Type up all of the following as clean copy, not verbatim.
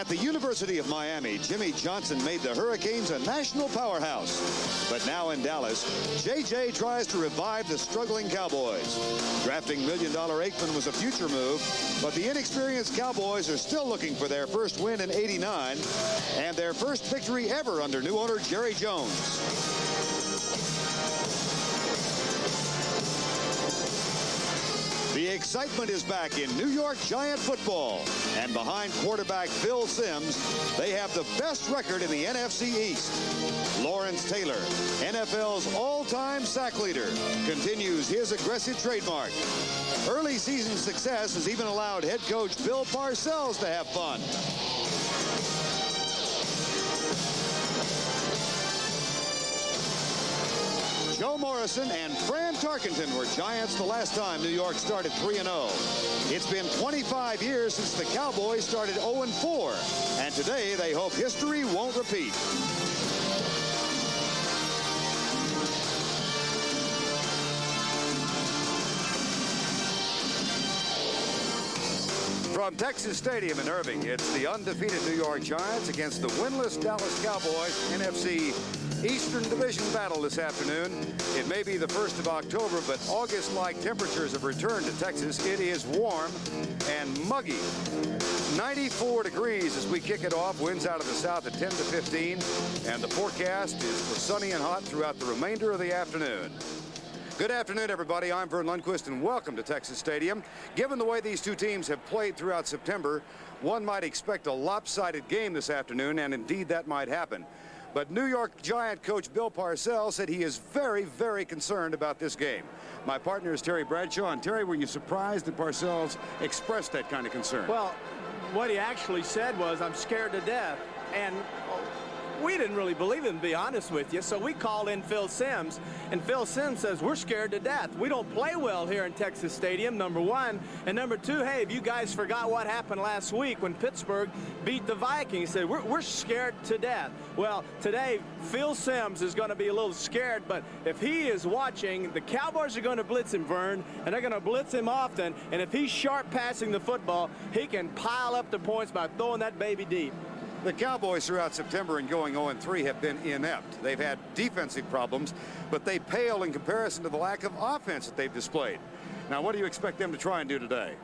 At the University of Miami, Jimmy Johnson made the Hurricanes a national powerhouse. But now in Dallas, J.J. tries to revive the struggling Cowboys. Drafting million-dollar Aikman was a future move, but the inexperienced Cowboys are still looking for their first win in '89 and their first victory ever under new owner Jerry Jones. The excitement is back in New York Giant football. And behind quarterback Phil Simms, they have the best record in the NFC East. Lawrence Taylor, NFL's all-time sack leader, continues his aggressive trademark. Early season success has even allowed head coach Bill Parcells to have fun. Joe Morrison and Fran Tarkenton were Giants the last time New York started 3-0. It's been 25 years since the Cowboys started 0-4, and today they hope history won't repeat. From Texas Stadium in Irving, it's the undefeated New York Giants against the winless Dallas Cowboys. NFC Eastern Division battle this afternoon. It may be the 1st of October, but August-like temperatures have returned to Texas. It is warm and muggy. 94 degrees as we kick it off. Winds out of the south at 10 to 15. And the forecast is for sunny and hot throughout the remainder of the afternoon. Good afternoon, everybody. I'm Vern Lundquist, and welcome to Texas Stadium. Given the way these two teams have played throughout September, one might expect a lopsided game this afternoon, and indeed that might happen. But New York Giant coach Bill Parcells said he is very, very concerned about this game. My partner is Terry Bradshaw. And Terry, were you surprised that Parcells expressed that kind of concern? Well, what he actually said was, I'm scared to death. And we didn't really believe him, to be honest with you, so we called in Phil Simms, and Phil Simms says, we're scared to death. We don't play well here in Texas Stadium, number one. And number two, hey, if you guys forgot what happened last week when Pittsburgh beat the Vikings, he said, we're scared to death. Well, today, Phil Simms is going to be a little scared, but if he is watching, the Cowboys are going to blitz him, Vern, and they're going to blitz him often, and if he's sharp passing the football, he can pile up the points by throwing that baby deep. The Cowboys throughout September and going 0-3 have been inept. They've had defensive problems, but they pale in comparison to the lack of offense that they've displayed. Now, what do you expect them to try and do today?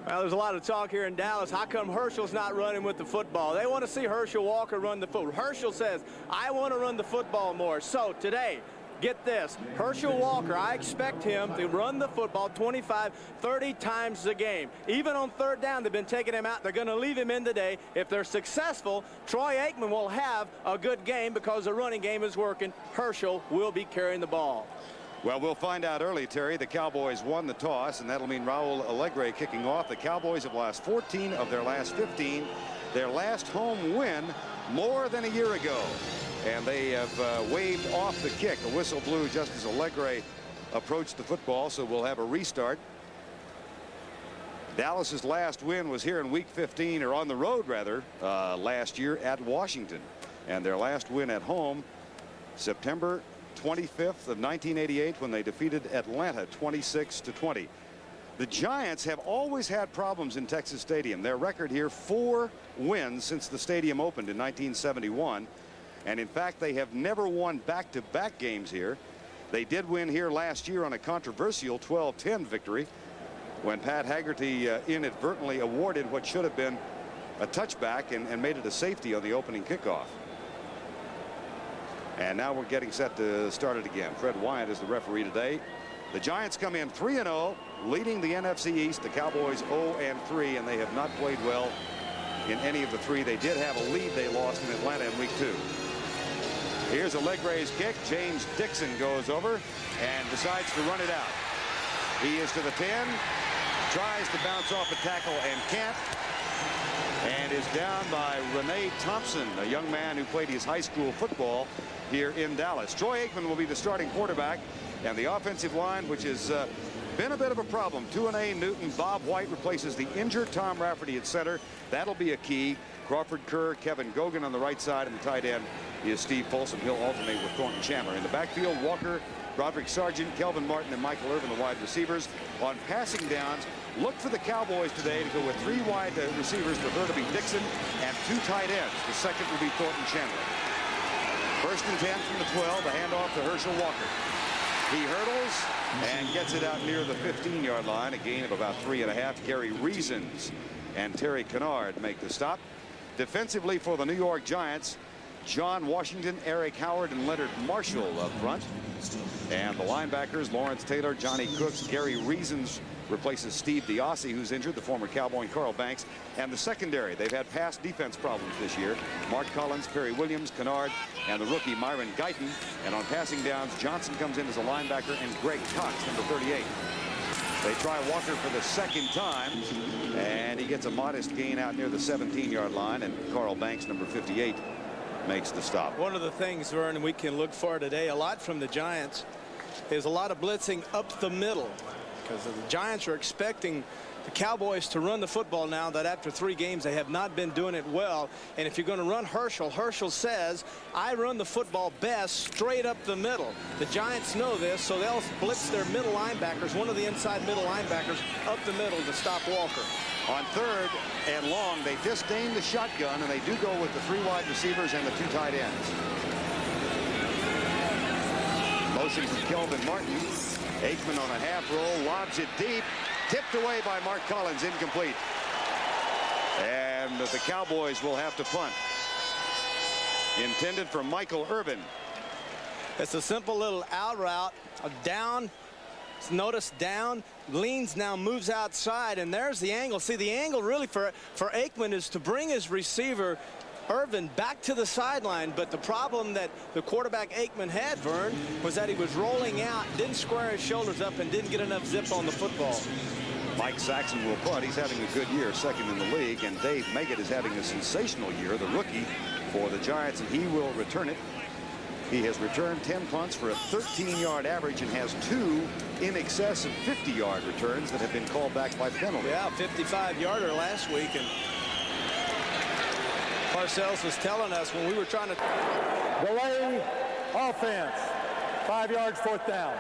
Well, there's a lot of talk here in Dallas. How come Herschel's not running with the football? They want to see Herschel Walker run the football. Herschel says, I want to run the football more. So today, get this, Herschel Walker, I expect him to run the football 25, 30 times a game. Even on third down, they've been taking him out. They're going to leave him in today. If they're successful, Troy Aikman will have a good game because the running game is working. Herschel will be carrying the ball. Well, we'll find out early, Terry. The Cowboys won the toss, and that'll mean Raul Alegre kicking off. The Cowboys have lost 14 of their last 15. Their last home win more than a year ago. And they have waved off the kick. A whistle blew just as Alegre approached the football, so we'll have a restart. Dallas's last win was here in week 15, or on the road rather, last year at Washington. And their last win at home, September 25th of 1988, when they defeated Atlanta 26-20. The Giants have always had problems in Texas Stadium. Their record here, 4 wins since the stadium opened in 1971. And in fact, they have never won back-to-back games here. They did win here last year on a controversial 12-10 victory when Pat Haggerty inadvertently awarded what should have been a touchback and made it a safety on the opening kickoff. And now we're getting set to start it again. Fred Wyatt is the referee today. The Giants come in 3-0, leading the NFC East. The Cowboys 0-3, and they have not played well in any of the 3. They did have a lead they lost in Atlanta in week 2. Here's Alegre's kick. James Dixon goes over and decides to run it out. He is to the 10, tries to bounce off a tackle and can't, and is down by Renee Thompson, a young man who played his high school football here in Dallas. Troy Aikman will be the starting quarterback, and the offensive line, which has been a bit of a problem. Tuanay Newton, Bob White replaces the injured Tom Rafferty at center. That'll be a key. Crawford Kerr, Kevin Gogan on the right side, and the tight end is Steve Folsom. He'll alternate with Thornton Chandler. In the backfield, Walker, Broderick Sargent, Kelvin Martin, and Michael Irvin, the wide receivers. On passing downs, look for the Cowboys today to go with 3 wide receivers. The third will be Dixon and 2 tight ends. The second will be Thornton Chandler. 1st and 10 from the 12. A handoff to Herschel Walker. He hurdles and gets it out near the 15-yard line. A gain of about 3.5. Gary Reasons and Terry Kennard make the stop. Defensively for the New York Giants, John Washington, Eric Howard, and Leonard Marshall up front. And the linebackers, Lawrence Taylor, Johnny Cooks, Gary Reasons replaces Steve DiOssi, who's injured, the former Cowboy, and Carl Banks. And the secondary, they've had pass defense problems this year. Mark Collins, Perry Williams, Kennard, and the rookie Myron Guyton. And on passing downs, Johnson comes in as a linebacker, and Greg Cox, number 38. They try Walker for the 2nd time, and he gets a modest gain out near the 17-yard line, and Carl Banks, number 58, makes the stop. One of the things, Vern, we can look for today a lot from the Giants is a lot of blitzing up the middle, because the Giants are expecting the Cowboys to run the football now that after 3 games they have not been doing it well. And if you're going to run Herschel says, I run the football best straight up the middle. The Giants know this, so they'll blitz their middle linebackers, one of the inside middle linebackers, up the middle to stop Walker. On 3rd and long, they disdain the shotgun, and they do go with the 3 wide receivers and the 2 tight ends. Motion from Kelvin Martin. Aikman on a half roll, lobs it deep, tipped away by Mark Collins, incomplete. And the Cowboys will have to punt. Intended for Michael Irvin. It's a simple little out route, a down. Notice down, leans now, moves outside, and there's the angle. See, the angle really for Aikman is to bring his receiver Irvin back to the sideline, but the problem that the quarterback Aikman had, Vern, was that he was rolling out, didn't square his shoulders up, and didn't get enough zip on the football. Mike Saxon will punt. He's having a good year, 2nd in the league, and Dave Meggett is having a sensational year, the rookie for the Giants, and he will return it. He has returned 10 punts for a 13-yard average and has 2 in excess of 50-yard returns that have been called back by penalty. Yeah, 55-yarder last week, and Parcells was telling us when we were trying to delay offense, 5 yards, 4th down.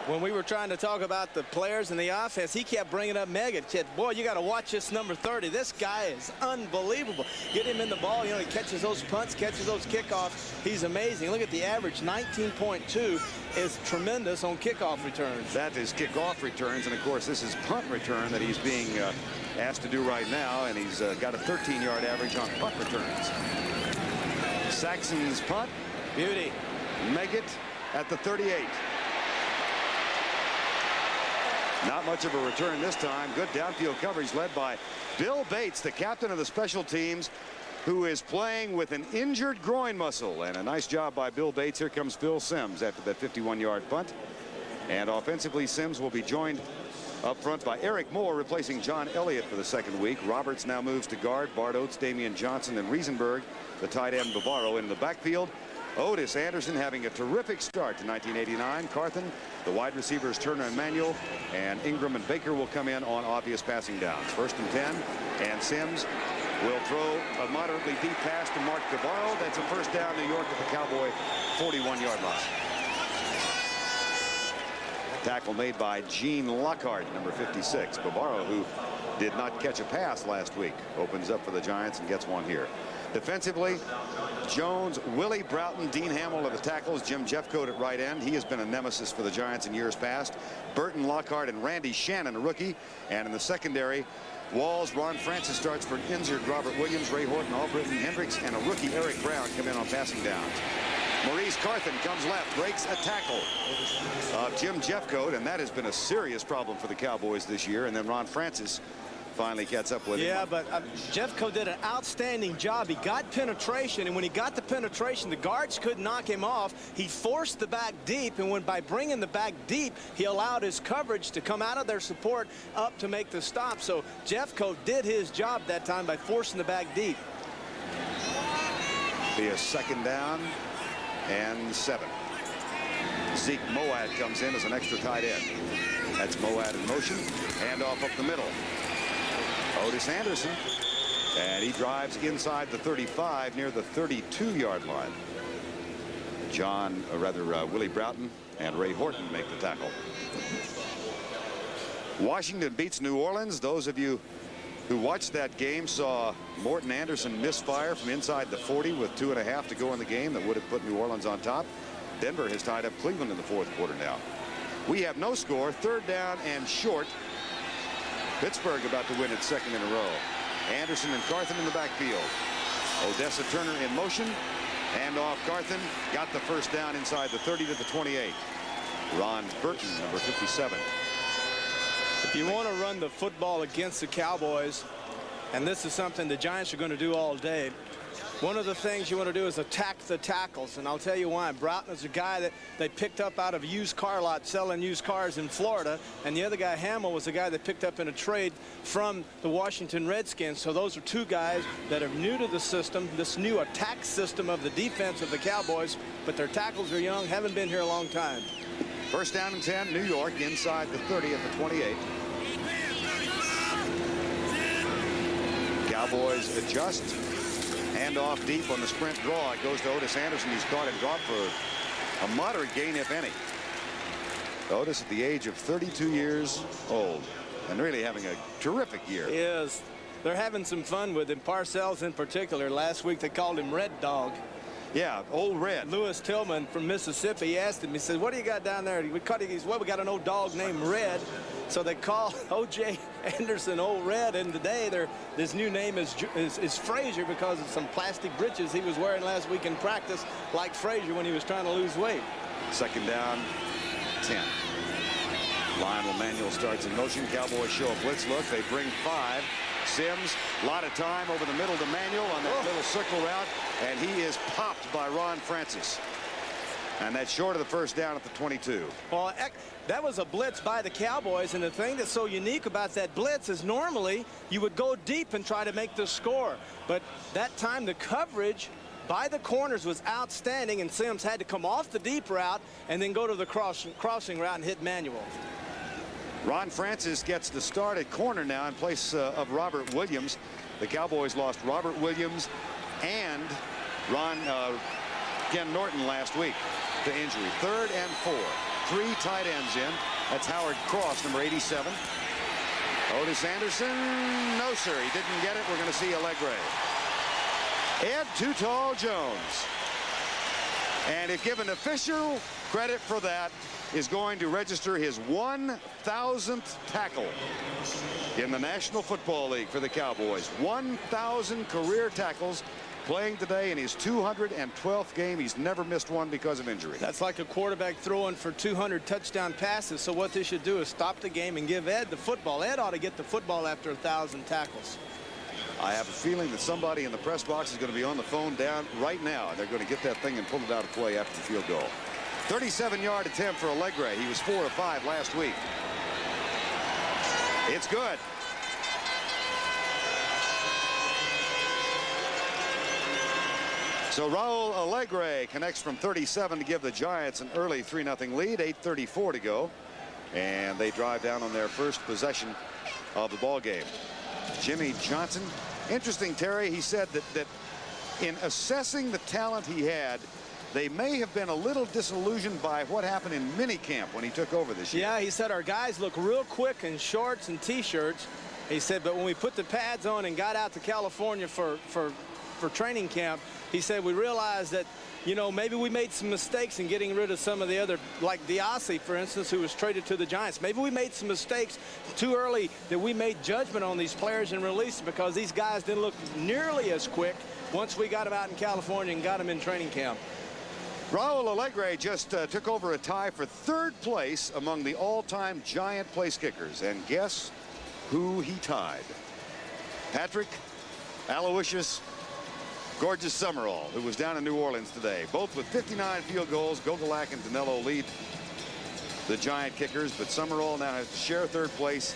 When we were trying to talk about the players and the offense, he kept bringing up Meggett. Said, boy, you got to watch this number 30. This guy is unbelievable. Get him in the ball. You know, he catches those punts, catches those kickoffs. He's amazing. Look at the average. 19.2 is tremendous on kickoff returns. That is kickoff returns, and of course this is punt return that he's being asked to do right now, and he's got a 13-yard average on punt returns. Saxon's punt. Beauty. Meggett at the 38. Not much of a return this time. Good downfield coverage led by Bill Bates, the captain of the special teams, who is playing with an injured groin muscle. And a nice job by Bill Bates. Here comes Phil Simms after that 51-yard punt. And offensively, Simms will be joined up front by Eric Moore, replacing John Elliott for the 2nd week. Roberts now moves to guard. Bart Oates, Damian Johnson, and Riesenberg, the tight end Bavaro in the backfield. Otis Anderson having a terrific start to 1989. Carthen, the wide receivers Turner and Manuel, and Ingram and Baker will come in on obvious passing downs. 1st and 10, and Simms will throw a moderately deep pass to Mark Bavaro. That's a 1st down, New York at the Cowboy 41-yard line. Tackle made by Gene Lockhart, number 56. Bavaro, who did not catch a pass last week, opens up for the Giants and gets one here. Defensively, Jones, Willie Broughton, Dean Hamill are the tackles. Jim Jeffcoat at right end. He has been a nemesis for the Giants in years past. Burton Lockhart and Randy Shannon, a rookie. And in the secondary, Walls, Ron Francis starts for an injured Robert Williams, Ray Horton, Albritton Hendricks, and a rookie Eric Brown come in on passing downs. Maurice Carthen comes left, breaks a tackle of Jim Jeffcoat, and that has been a serious problem for the Cowboys this year. And then Ron Francis finally gets up with him. Yeah, but Jeffcoat did an outstanding job. He got penetration, and when he got the penetration, the guards couldn't knock him off. He forced the back deep, and by bringing the back deep, he allowed his coverage to come out of their support up to make the stop. So Jeffcoat did his job that time by forcing the back deep. Be a 2nd down and 7. Zeke Moad comes in as an extra tight end. That's Moad in motion. Handoff up the middle. Otis Anderson, and he drives inside the 35 near the 32-yard line. Willie Broughton and Ray Horton make the tackle. Washington beats New Orleans. Those of you who watched that game saw Morton Anderson misfire from inside the 40 with 2.5 to go in the game that would have put New Orleans on top. Denver has tied up Cleveland in the fourth quarter now. We have no score. 3rd down and short. Pittsburgh about to win its 2nd in a row. Anderson and Carthen in the backfield. Odessa Turner in motion. Hand off Carthen. Got the first down inside the 30 to the 28. Ron Burton, number 57. If you want to run the football against the Cowboys, and this is something the Giants are going to do all day, one of the things you want to do is attack the tackles. And I'll tell you why. Broughton is a guy that they picked up out of a used car lot selling used cars in Florida. And the other guy, Hamill, was a guy they picked up in a trade from the Washington Redskins. So those are two guys that are new to the system, this new attack system of the defense of the Cowboys. But their tackles are young, haven't been here a long time. 1st down and 10, New York inside the 30 at the 28. Cowboys adjust. Hand off deep on the sprint draw. It goes to Otis Anderson. He's caught and dropped for a moderate gain, if any. Otis at the age of 32 years old and really having a terrific year. He is. They're having some fun with him. Parcells in particular. Last week they called him Red Dog. Yeah, Old Red. Lewis Tillman from Mississippi, he asked him, he said, what do you got down there? He said, well, we got an old dog named Red. So they call O.J. Anderson Old Red, and today his new name is Frazier because of some plastic breeches he was wearing last week in practice, like Frazier when he was trying to lose weight. 2nd down, 10. Lionel Manuel starts in motion. Cowboys show a blitz look. They bring 5. Sims, a lot of time over the middle to Manuel on that little circle route, and he is popped by Ron Francis. And that's short of the 1st down at the 22. Well, that was a blitz by the Cowboys, and the thing that's so unique about that blitz is normally you would go deep and try to make the score. But that time the coverage by the corners was outstanding, and Sims had to come off the deep route and then go to the crossing route and hit Manuel. Ron Francis gets the start at corner now in place of Robert Williams. The Cowboys lost Robert Williams and Ken Norton last week to injury. 3rd and 4. 3 tight ends in. That's Howard Cross, number 87. Otis Anderson, no sir, he didn't get it. We're going to see Allegre. Ed Too Tall Jones. And if given official credit for that, is going to register his 1,000th tackle in the National Football League for the Cowboys. 1,000 career tackles, playing today in his 212th game. He's never missed one because of injury. That's like a quarterback throwing for 200 touchdown passes. So what they should do is stop the game and give Ed the football. Ed ought to get the football after 1,000 tackles. I have a feeling that somebody in the press box is going to be on the phone down right now. They're going to get that thing and pull it out of play after the field goal. 37-yard attempt for Allegre. He was 4 of 5 last week. It's good. So Raul Allegre connects from 37 to give the Giants an early 3-0 lead. 8:34 to go. And they drive down on their first possession of the ball game. Jimmy Johnson. Interesting, Terry. He said that in assessing the talent he had, they may have been a little disillusioned by what happened in minicamp when he took over this year. Yeah, he said our guys look real quick in shorts and T-shirts. He said, but when we put the pads on and got out to California for training camp, he said we realized that, you know, maybe we made some mistakes in getting rid of some of the other, like Diassi, for instance, who was traded to the Giants. Maybe we made some mistakes too early that we made judgment on these players and released them because these guys didn't look nearly as quick once we got them out in California and got them in training camp. Raul Allegre just took over a tie for 3rd place among the all-time Giant place kickers. And guess who he tied? Patrick Aloysius Gorgeous Summerall, who was down in New Orleans today. Both with 59 field goals. Gogolak and Danilo lead the Giant kickers, but Summerall now has to share 3rd place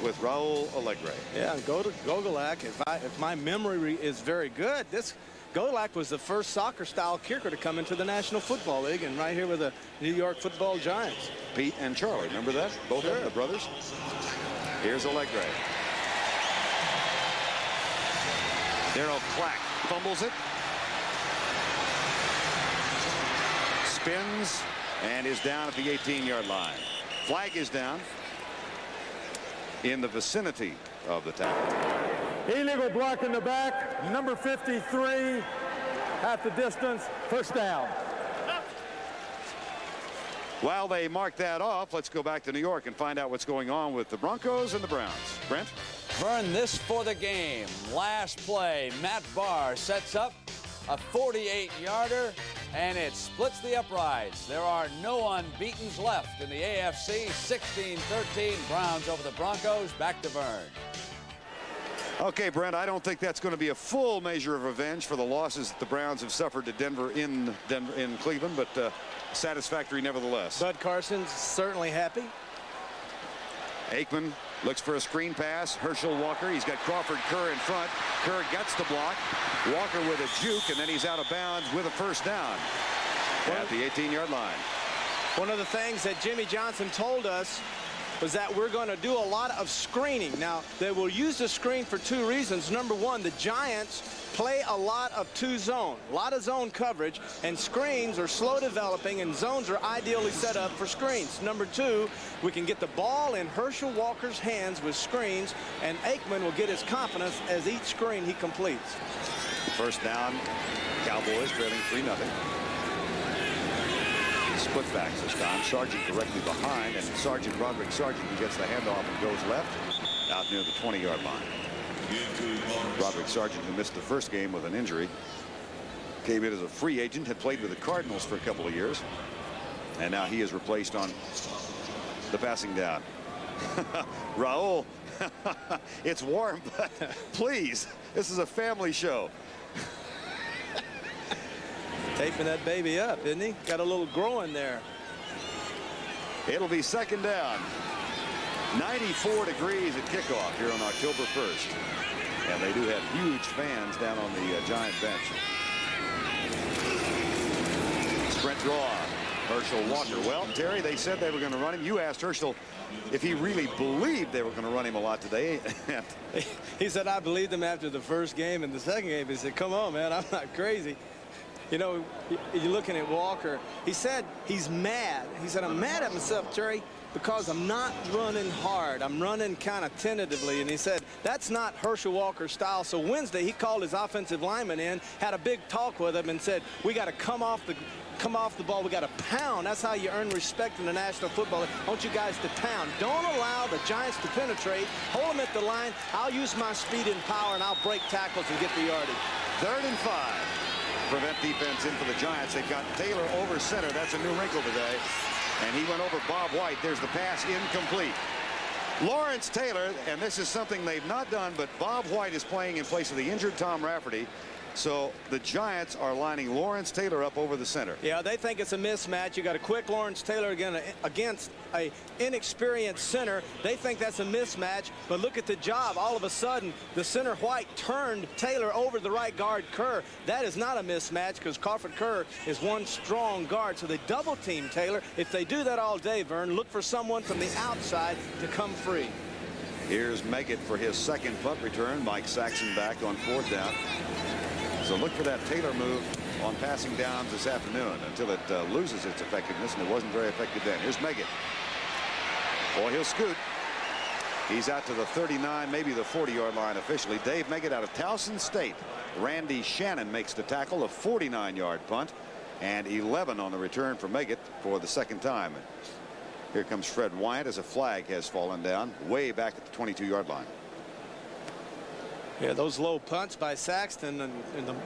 with Raul Allegre. Yeah, go to Gogolak. If my memory is very good, this Gogolak was the first soccer-style kicker to come into the National Football League, and right here with the New York Football Giants. Pete and Charlie, remember that? Both of them, the brothers. Here's Allegre. Darryl Clack fumbles it. spins and is down at the 18-yard line. Flag is down in the vicinity of the tackle. Illegal block in the back, number 53, half the distance, first down. While they mark that off, let's go back to New York and find out what's going on with the Broncos and the Browns. Brent? Vern, this for the game. Last play, Matt Barr sets up a 48-yarder, and it splits the uprights. There are no unbeatens left in the AFC. 16-13, Browns over the Broncos. Back to Vern. Okay, Brent, I don't think that's going to be a full measure of revenge for the losses that the Browns have suffered to Denver in Cleveland, but satisfactory nevertheless. Bud Carson's certainly happy. Aikman looks for a screen pass. Herschel Walker. He's got Crawford Kerr in front. Kerr gets the block. Walker with a juke, and then he's out of bounds with a first down at the 18-yard line. One of the things that Jimmy Johnson told us was that we're going to do a lot of screening. Now, they will use the screen for two reasons. Number one, the Giants play a lot of two-zone, a lot of zone coverage, and screens are slow developing, and zones are ideally set up for screens. Number two, we can get the ball in Herschel Walker's hands with screens, and Aikman will get his confidence as each screen he completes. First down, Cowboys trailing 3-0. Split backs this time. Sargent directly behind, and Roderick Sargent, who gets the handoff and goes left out near the 20-yard line. Roderick Sargent, who missed the first game with an injury, came in as a free agent, had played with the Cardinals for a couple of years, and now he is replaced on the passing down. Raul, it's warm, but please, this is a family show. Taping that baby up, isn't he? Got a little growing there. It'll be second down. 94 degrees at kickoff here on October 1st. And they do have huge fans down on the Giant bench. Sprint draw. Herschel Walker. Well, Terry, they said they were going to run him. You asked Herschel if he really believed they were going to run him a lot today. He said, I believed him after the first game and the second game. He said, come on, man, I'm not crazy. You know, you're looking at Walker. He said he's mad. He said, I'm mad at myself, Terry, because I'm not running hard. I'm running kind of tentatively. And he said, that's not Herschel Walker's style. So Wednesday, he called his offensive lineman in, had a big talk with him, and said, we got to come off the ball. We got to pound. That's how you earn respect in the National Football League. I want you guys to pound. Don't allow the Giants to penetrate. Hold them at the line. I'll use my speed and power, and I'll break tackles and get the yardage. 3rd and 5. Prevent defense in for the Giants. They've got Taylor over center. That's a new wrinkle today. And he went over Bob White. There's the pass incomplete. Lawrence Taylor, and this is something they've not done, but Bob White is playing in place of the injured Tom Rafferty. So the Giants are lining Lawrence Taylor up over the center. Yeah, they think it's a mismatch. You got a quick Lawrence Taylor against a inexperienced center. They think that's a mismatch, but look at the job. All of a sudden, the center White turned Taylor over the right guard Kerr. That is not a mismatch because Crawford Kerr is one strong guard. So they double team Taylor. If they do that all day, Vern, look for someone from the outside to come free. Here's Meggett for his second punt return. Mike Saxon back on 4th down. So look for that Taylor move on passing downs this afternoon until it loses its effectiveness, and it wasn't very effective then. Here's Meggett. Boy, he'll scoot. He's out to the 39, maybe the 40-yard line officially. Dave Meggett out of Towson State. Randy Shannon makes the tackle, a 49-yard punt, and 11 on the return for Meggett for the second time. Here comes Fred Wyant as a flag has fallen down way back at the 22-yard line. Yeah, those low punts by Saxton and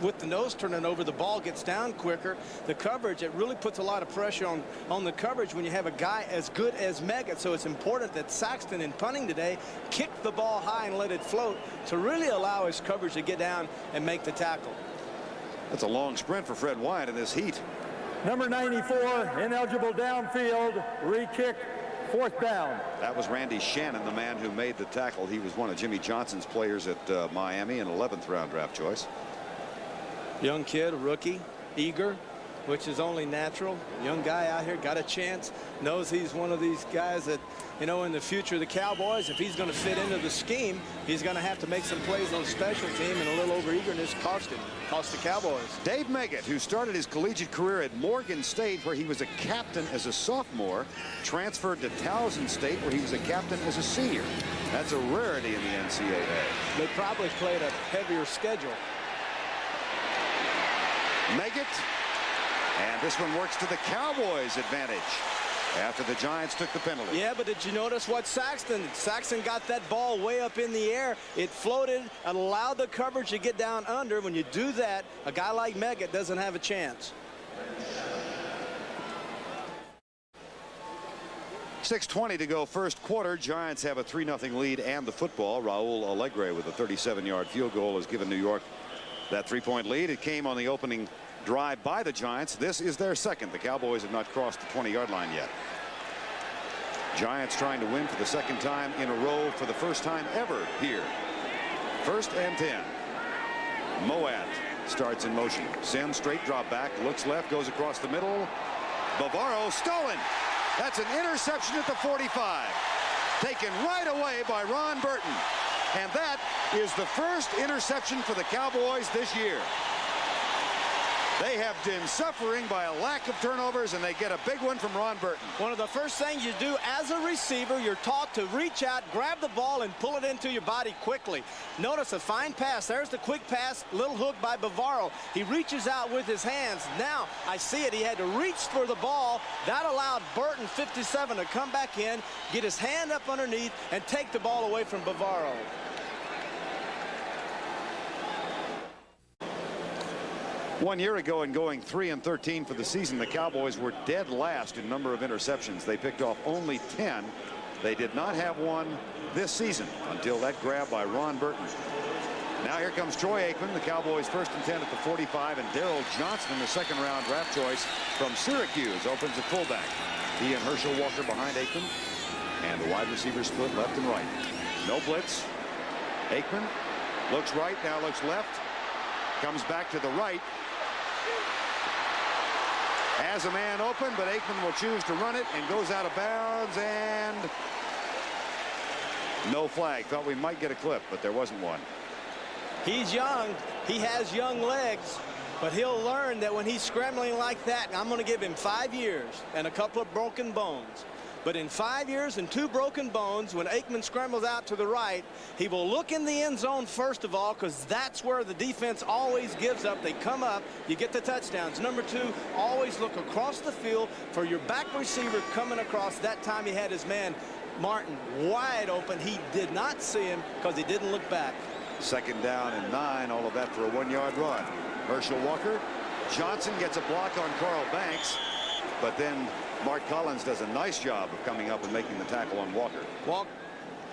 with the nose turning over, the ball gets down quicker. The coverage, it really puts a lot of pressure on the coverage when you have a guy as good as Meggett. So it's important that Saxton in punting today kicked the ball high and let it float to really allow his coverage to get down and make the tackle. That's a long sprint for Fred Wyant in this heat. Number 94, ineligible downfield, re-kick, 4th down. That was Randy Shannon, the man who made the tackle. He was one of Jimmy Johnson's players at Miami, an 11th round draft choice. Young kid, a rookie, eager. which is only natural. Young guy out here, got a chance, knows he's one of these guys that, you know, in the future of the Cowboys, if he's going to fit into the scheme, he's going to have to make some plays on special team, and a little over-eagerness cost the Cowboys. Dave Meggett, who started his collegiate career at Morgan State, where he was a captain as a sophomore, transferred to Towson State, where he was a captain as a senior. That's a rarity in the NCAA. They probably played a heavier schedule. Meggett, and this one works to the Cowboys' advantage after the Giants took the penalty. Yeah, but did you notice what Saxton got that ball way up in the air. It floated and allowed the coverage to get down under. When you do that, a guy like Meggett doesn't have a chance. 6:20 to go first quarter. Giants have a 3-0 lead and the football. Raul Alegre with a 37-yard field goal has given New York that 3-point lead. It came on the opening drive by the Giants. This is their second. The Cowboys have not crossed the 20-yard line yet. Giants trying to win for the second time in a row for the first time ever here. 1st and 10. Moat starts in motion. Sims straight drop back, looks left, goes across the middle. Bavaro stolen. That's an interception at the 45. Taken right away by Ron Burton. And that is the first interception for the Cowboys this year. They have been suffering by a lack of turnovers, and they get a big one from Ron Burton. One of the first things you do as a receiver, you're taught to reach out, grab the ball, and pull it into your body quickly. Notice a fine pass. There's the quick pass, little hook by Bavaro. He reaches out with his hands. Now, I see it. He had to reach for the ball. That allowed Burton, 57, to come back in, get his hand up underneath, and take the ball away from Bavaro. One year ago, and going 3-13 for the season, the Cowboys were dead last in number of interceptions. They picked off only 10. They did not have one this season until that grab by Ron Burton. Now here comes Troy Aikman, the Cowboys 1st and 10 at the 45, and Darrell Johnson, the second-round draft choice from Syracuse, opens at fullback. He and Herschel Walker behind Aikman, and the wide receiver split left and right. No blitz. Aikman looks right, now looks left, comes back to the right. Has a man open, but Aikman will choose to run it and goes out of bounds, and no flag. Thought we might get a clip, but there wasn't one. He's young. He has young legs, but he'll learn that when he's scrambling like that, I'm going to give him 5 years and a couple of broken bones. But in 5 years and 2 broken bones, when Aikman scrambles out to the right, he will look in the end zone first of all, because that's where the defense always gives up. They come up, you get the touchdowns. Number 2, always look across the field for your back receiver coming across. That time he had his man Martin wide open. He did not see him because he didn't look back. 2nd down and 9, all of that for a 1-yard run. Herschel Walker. Johnson gets a block on Carl Banks, but then Mark Collins does a nice job of coming up and making the tackle on Walker.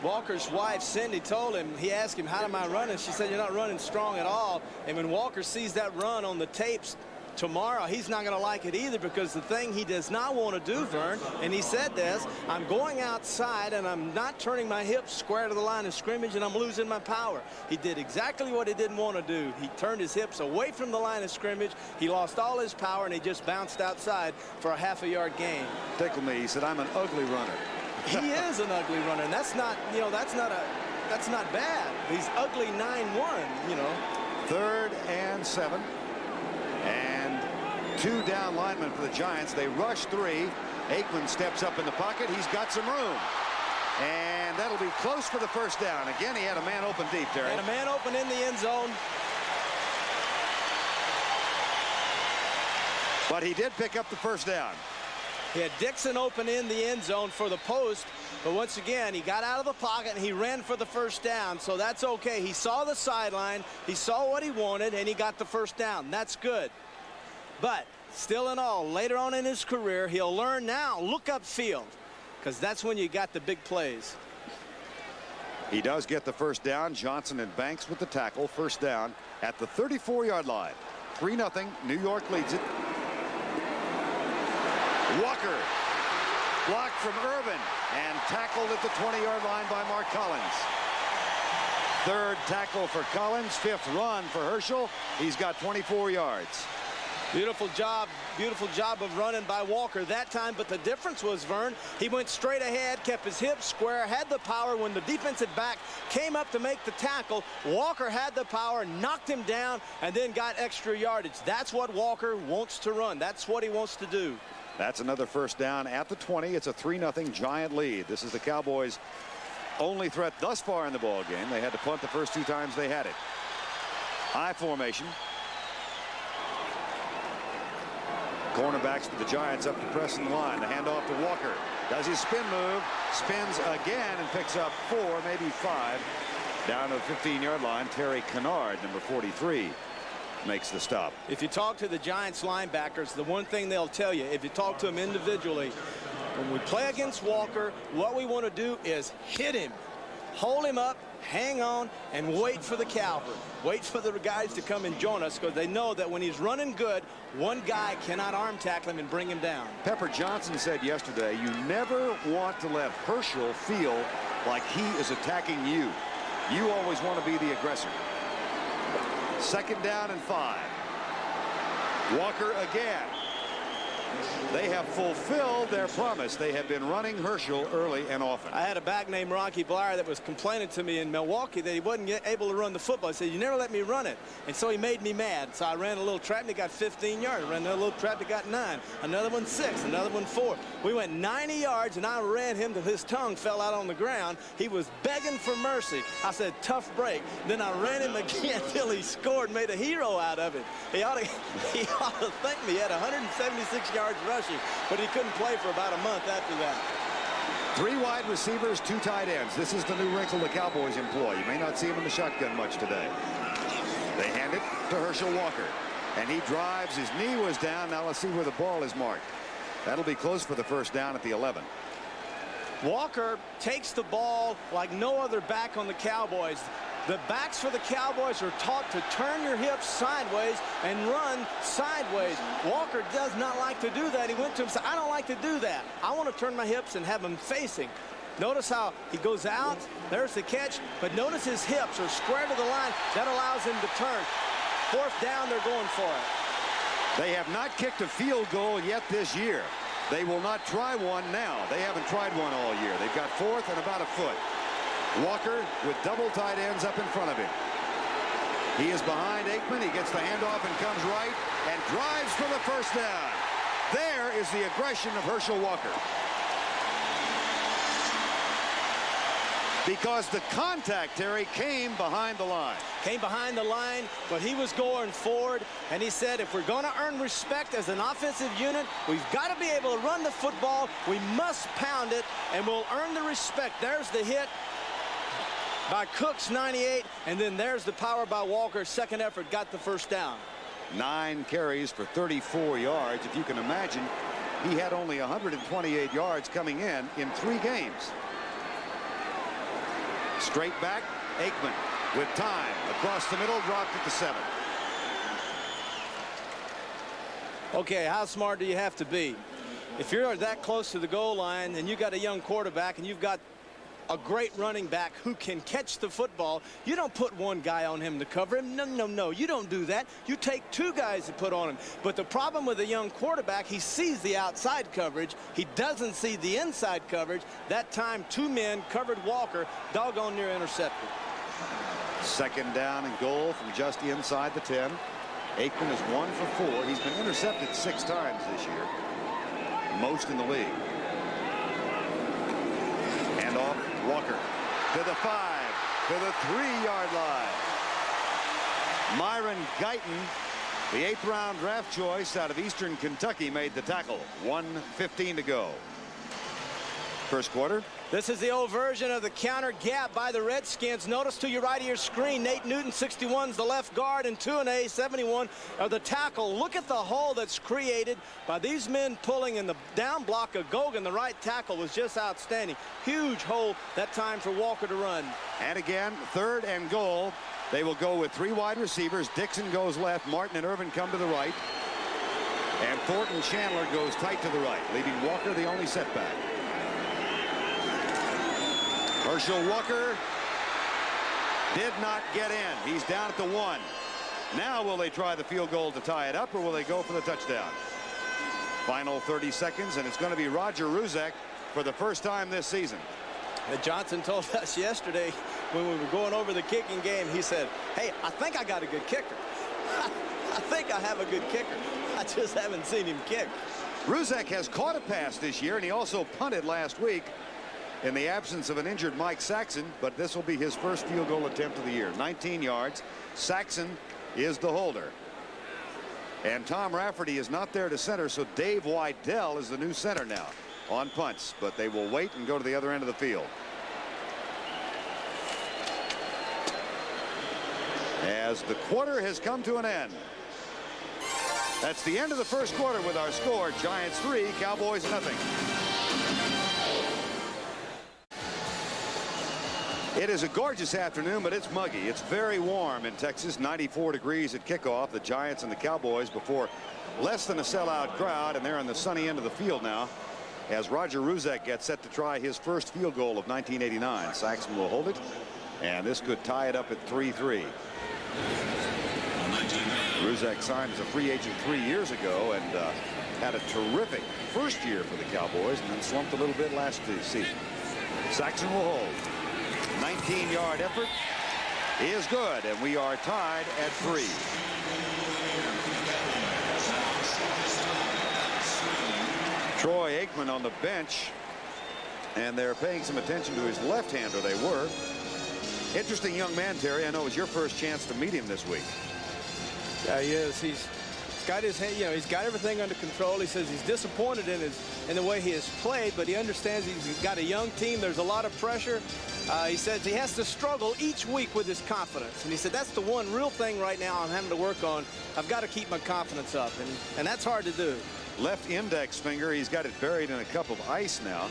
Walker's wife, Cindy, told him, he asked him, how am I running? She said, you're not running strong at all. And when Walker sees that run on the tapes tomorrow, he's not going to like it either, because the thing he does not want to do, Vern, and he said this, I'm going outside and I'm not turning my hips square to the line of scrimmage, and I'm losing my power. He did exactly what he didn't want to do. He turned his hips away from the line of scrimmage. He lost all his power, and he just bounced outside for a half-a-yard gain. Tickle me. He said, I'm an ugly runner. He is an ugly runner, and that's not, you know, that's not bad. He's ugly 9-1, you know. 3rd and 7. And 2 down linemen for the Giants. They rush 3. Aikman steps up in the pocket. He's got some room. And that'll be close for the 1st down. Again, he had a man open deep, Terry. And a man open in the end zone. But he did pick up the 1st down. He had Dixon open in the end zone for the post, but once again, he got out of the pocket and he ran for the 1st down, so that's okay. He saw the sideline, he saw what he wanted, and he got the 1st down. That's good. But still in all, later on in his career, he'll learn now, look upfield, because that's when you got the big plays. He does get the 1st down. Johnson and Banks with the tackle. 1st down at the 34-yard line. 3-0. New York leads it. Walker blocked from Irvin and tackled at the 20-yard line by Mark Collins. 3rd tackle for Collins. 5th run for Herschel. He's got 24 yards. Beautiful job of running by Walker that time, but the difference was, Vern, he went straight ahead, kept his hips square, had the power. When the defensive back came up to make the tackle, Walker had the power, knocked him down, and then got extra yardage. That's what Walker wants to run. That's what he wants to do. That's another first down at the 20. It's a 3-0 Giant lead. This is the Cowboys' only threat thus far in the ball game. They had to punt the first 2 times they had it. I formation. Cornerbacks for the Giants up to press in the line. The handoff to Walker. Does his spin move. Spins again and picks up 4, maybe 5. Down to the 15-yard line. Terry Kennard, number 43, makes the stop. If you talk to the Giants linebackers, the one thing they'll tell you, if you talk to them individually, when we play against Walker, what we want to do is hit him, hold him up, hang on, and wait for the cavalry. Wait for the guys to come and join us, because they know that when he's running good, one guy cannot arm tackle him and bring him down. Pepper Johnson said yesterday, you never want to let Herschel feel like he is attacking you. You always want to be the aggressor. 2nd down and 5. Walker again. They have fulfilled their promise. They have been running Herschel early and often. I had a back named Rocky Blyer that was complaining to me in Milwaukee that he wasn't able to run the football. He said, you never let me run it. And so he made me mad. So I ran a little trap and he got 15 yards. I ran another little trap, he got 9. Another one 6. Another one 4. We went 90 yards and I ran him till his tongue fell out on the ground. He was begging for mercy. I said, tough break. Then I ran him again till he scored, made a hero out of it. He ought to thank me. He had 176 yards rushing, but he couldn't play for about a month after that. 3 wide receivers, 2 tight ends. This is the new wrinkle the Cowboys employ. You may not see him in the shotgun much today. They hand it to Herschel Walker, and he drives. His knee was down. Now let's see where the ball is marked. That'll be close for the first down at the 11. Walker takes the ball like no other back on the Cowboys. The backs for the Cowboys are taught to turn your hips sideways and run sideways. Walker does not like to do that. He went to him and said, I don't like to do that. I want to turn my hips and have them facing. Notice how he goes out. There's the catch. But notice his hips are square to the line. That allows him to turn. 4th down, they're going for it. They have not kicked a field goal yet this year. They will not try one now. They haven't tried one all year. They've got 4th and about a foot. Walker with double tight ends up in front of him. He is behind AIKMAN. He gets the handoff and comes right and drives for the first down. There is the aggression of Herschel Walker. Because the contact, Terry, came behind the line. Came behind the line, but he was going forward, and he said, if we're going to earn respect as an offensive unit, we've got to be able to run the football. We must pound it, and we'll earn the respect. There's the hit by Cooks, 98, and then there's the power by Walker. Second effort got the first down. 9 carries for 34 yards. If you can imagine, he had only 128 yards coming in 3 games. Straight back, AIKMAN with time. Across the middle, dropped at the 7. Okay, how smart do you have to be? If you're that close to the goal line and you've got a young quarterback and you've got a great running back who can catch the football, you don't put one guy on him to cover him. No, you don't do that. You take 2 guys to put on him. But the problem with a young quarterback, he sees the outside coverage. He doesn't see the inside coverage. That time, 2 men covered Walker, doggone near intercepted. 2nd down and goal from just inside the 10. AIKMAN is 1 for 4. He's been intercepted 6 times this year, most in the league. Handoff, Walker to the 5, to the 3-yard line. Myron Guyton, the 8th round draft choice out of Eastern Kentucky, made the tackle. 1:15 to go. First quarter. This is the old version of the counter gap by the Redskins. Notice to your right of your screen, Nate Newton, 61, is the left guard, and Tuanay, 71, are the tackle. Look at the hole that's created by these men pulling in the down block of Gogan. The right tackle was just outstanding. Huge hole that time for Walker to run. And again, 3rd and goal. They will go with 3 wide receivers. Dixon goes left. Martin and Irvin come to the right. And Thornton Chandler goes tight to the right, leaving Walker the only setback. Herschel Walker did not get in. He's down at the 1. Now will they try the field goal to tie it up, or will they go for the touchdown? Final 30 seconds, and it's going to be Roger RESUE for the first time this season. Johnson told us yesterday when we were going over the kicking game, he said, hey, I think I got a good kicker. I think I have a good kicker. I just haven't seen him kick. RESUE has caught a pass this year, and he also punted last week in the absence of an injured Mike Saxon, but this will be his first field goal attempt of the year. 19 yards. Saxon is the holder. And Tom Rafferty is not there to center, so Dave Wydell is the new center now on punts, but they will wait and go to the other end of the field. As the quarter has come to an end. That's the end of the first quarter with our score. Giants 3, Cowboys nothing. It is a gorgeous afternoon, but it's muggy. It's very warm in Texas. 94 degrees at kickoff. The Giants and the Cowboys before less than a sellout crowd, and they're on the sunny end of the field now as Roger RESUE gets set to try his first field goal of 1989. Saxon will hold it, and this could tie it up at 3-3. RESUE signed as a free agent 3 years ago and had a terrific first year for the Cowboys and then slumped a little bit last season. Saxon will hold. 19-yard effort is good, and we are tied at 3. Troy Aikman on the bench, and they're paying some attention to his left-hander. They were. Interesting young man, Terry. I know it was your first chance to meet him this week. Yeah, he is. He's got his hand, he's got everything under control. He says he's disappointed in the way he has played, but he understands he's got a young team. There's a lot of pressure. He says he has to struggle each week with his confidence, and he said that's the one real thing right now I'm having to work on. I've got to keep my confidence up, and that's hard to do. Left index finger, he's got it buried in a cup of ice now.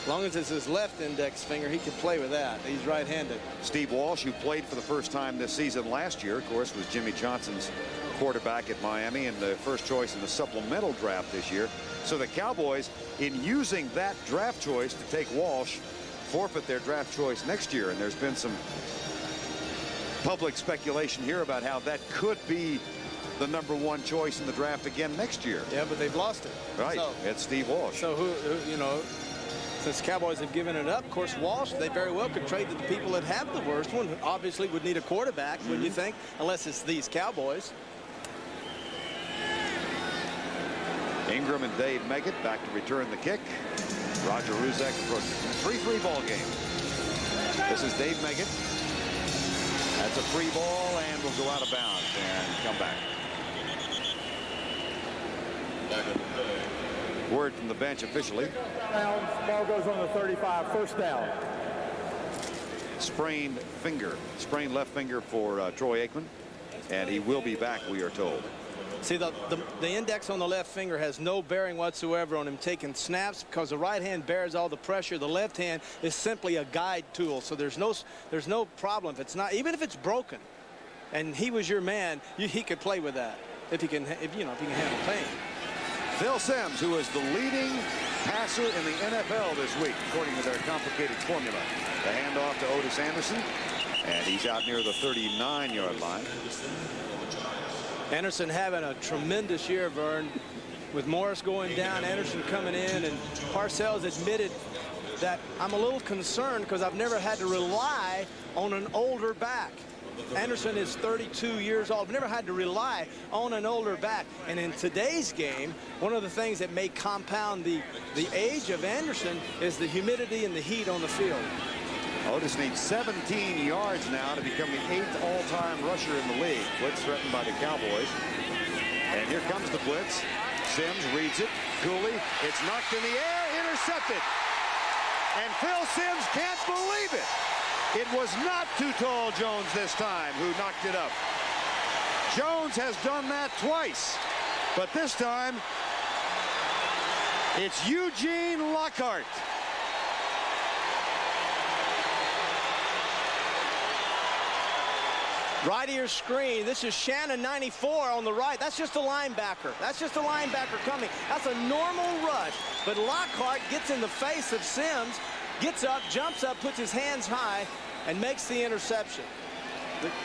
As long as it's his left index finger, he can play with that. He's right-handed. Steve Walsh, who played for the first time this season last year, of course, was Jimmy Johnson's quarterback at Miami and the first choice in the supplemental draft this year. So the Cowboys, in using that draft choice to take Walsh, forfeit their draft choice next year. And there's been some public speculation here about how that could be the #1 choice in the draft again next year. Yeah, but they've lost it. Right. So, it's Steve Walsh. So who since Cowboys have given it up, of course, Walsh, they very well could trade to the people that have the worst one. Obviously would need a quarterback, wouldn't you think? Unless it's these Cowboys. Ingram and Dave Meggett back to return the kick. Roger RESUE approaching. 3-3 ball game. This is Dave Meggett. That's a free ball and will go out of bounds and come back. Word from the bench officially. Ball goes on the 35, first down. Sprained left finger for Troy Aikman, and he will be back, we are told. See, the index on the left finger has no bearing whatsoever on him taking snaps because the right hand bears all the pressure. The left hand is simply a guide tool, so there's no problem if it's not, even if it's broken. And he was your man, he could play with that if he can handle pain. Phil Simms, who is the leading passer in the NFL this week, according to their complicated formula. The handoff to Otis Anderson, and he's out near the 39-yard line. Anderson having a tremendous year, Vern, with Morris going down, Anderson coming in, and Parcells admitted that I'm a little concerned because I've never had to rely on an older back. Anderson is 32 years old. I've never had to rely on an older back. And in today's game, one of the things that may compound the age of Anderson is the humidity and the heat on the field. Otis needs 17 yards now to become the 8th all-time rusher in the league. Blitz threatened by the Cowboys. And here comes the blitz. Simms reads it. Cooley, it's knocked in the air, intercepted. And Phil Simms can't believe it. It was not Too Tall Jones this time who knocked it up. Jones has done that twice. But this time, it's Eugene Lockhart. Right of your screen, this is Shannon 94 on the right. That's just a linebacker. That's just a linebacker coming. That's a normal rush. But Lockhart gets in the face of Simms, gets up, jumps up, puts his hands high, and makes the interception.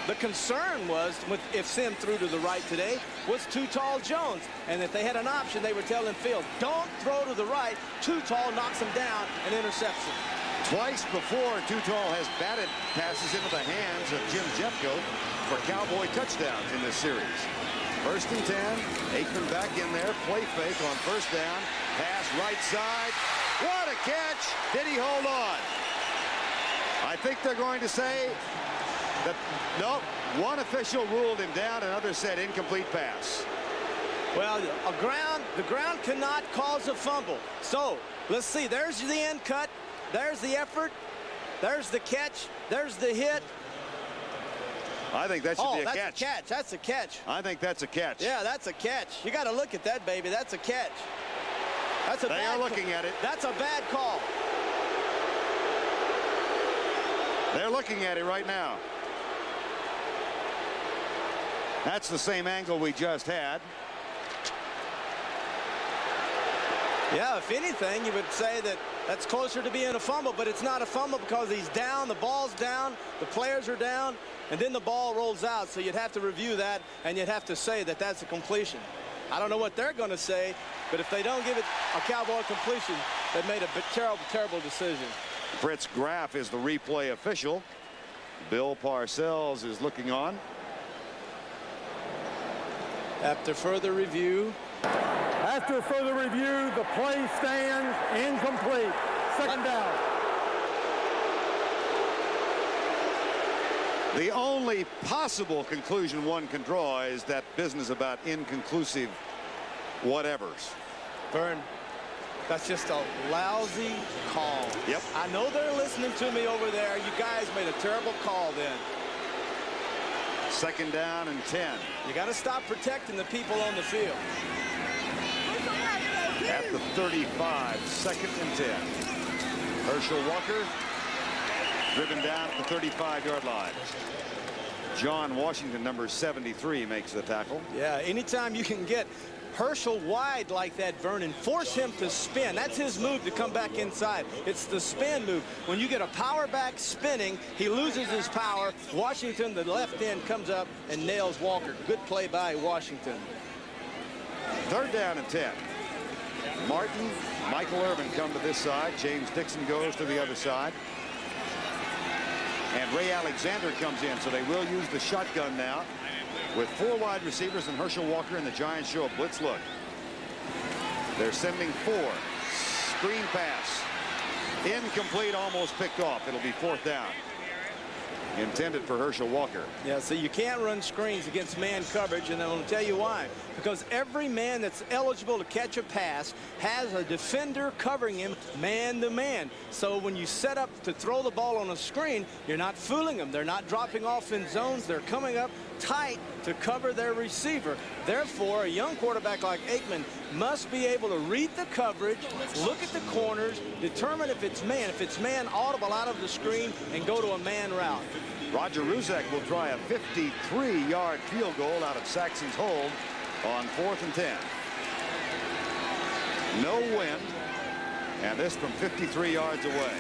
The concern was if Sims threw to the right today was too tall Jones. And if they had an option, they were telling Field, don't throw to the right. Too tall knocks him down and intercepts him. Twice before, Too Tall has batted passes into the hands of Jim Jeffco for Cowboy touchdowns in this series. 1st and 10. Aikman back in there. Play fake on 1st down. Pass right side. What a catch. Did he hold on? I think they're going to say that, nope, one official ruled him down, another said incomplete pass. Well, the ground cannot cause a fumble. So let's see. There's the end cut. There's the effort. There's the catch. There's the hit. I think that should be a catch. That's a catch. That's a catch. I think that's a catch. Yeah, that's a catch. You got to look at that, baby. That's a catch. That's a They are looking at it. That's a bad call. They're looking at it right now. That's the same angle we just had. Yeah, if anything, you would say that that's closer to being a fumble, but it's not a fumble because he's down, the ball's down, the players are down, and then the ball rolls out. So you'd have to review that, and you'd have to say that that's a completion. I don't know what they're going to say, but if they don't give it a Cowboy completion, they've made a terrible, terrible decision. Fritz Graff is the replay official. Bill Parcells is looking on. After further review. After further review, the play stands incomplete. 2nd down. The only possible conclusion one can draw is that business about inconclusive whatevers. Vern, that's just a lousy call. Yep. I know they're listening to me over there. You guys made a terrible call then. 2nd down and 10. You got to stop protecting the people on the field. At the 35, 2nd and 10. Herschel Walker driven down at the 35-yard line. John Washington, number 73, makes the tackle. Yeah, anytime you can get Herschel wide like that, Vernon, force him to spin. That's his move to come back inside. It's the spin move. When you get a power back spinning, he loses his power. Washington, the left end, comes up and nails Walker. Good play by Washington. 3rd down and 10. Martin, Michael Irvin come to this side. James Dixon goes to the other side. And Ray Alexander comes in, so they will use the shotgun now with 4 wide receivers and Herschel Walker, and the Giants show a blitz look. They're sending 4. Screen pass. Incomplete, almost picked off. It'll be 4th down. Intended for Herschel Walker. Yeah, so you can't run screens against man coverage, and I'll tell you why. Because every man that's eligible to catch a pass has a defender covering him man to man. So when you set up to throw the ball on a screen, you're not fooling them. They're not dropping off in zones. They're coming up tight to cover their receiver. Therefore, a young quarterback like Aikman must be able to read the coverage, look at the corners, determine if it's man. If it's man, audible out of the screen and go to a man route. Roger Ruzek will try a 53-yard field goal out of Saxon's hold on 4th and 10. No wind, and this from 53 yards away.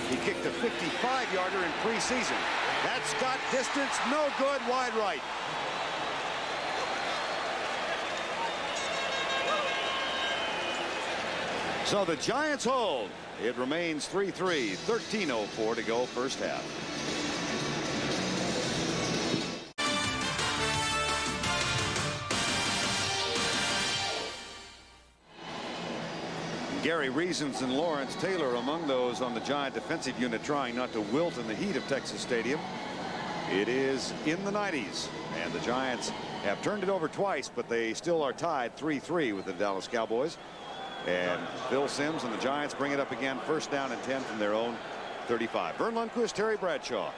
He kicked a 55-yarder in preseason. That's got distance, no good, wide right. So the Giants hold. It remains 3-3, 13:04 to go, 1st half. Gary Reasons and Lawrence Taylor among those on the Giant defensive unit trying not to wilt in the heat of Texas Stadium. It is in the 90s, and the Giants have turned it over twice, but they still are tied 3-3 with the Dallas Cowboys. And Phil Simms and the Giants bring it up again, 1st down and 10 from their own 35. Vern Lundquist, Terry Bradshaw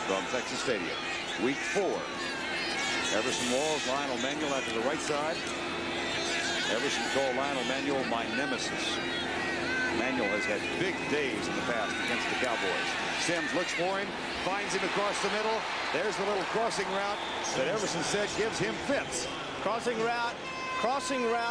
from Texas Stadium. Week 4. Everson Walls, Lionel Manuel out to the right side. Everson told Lionel Manuel, my nemesis. Manuel has had big days in the past against the Cowboys. Simms looks for him, finds him across the middle. There's the little crossing route that Everson said gives him fits. Crossing route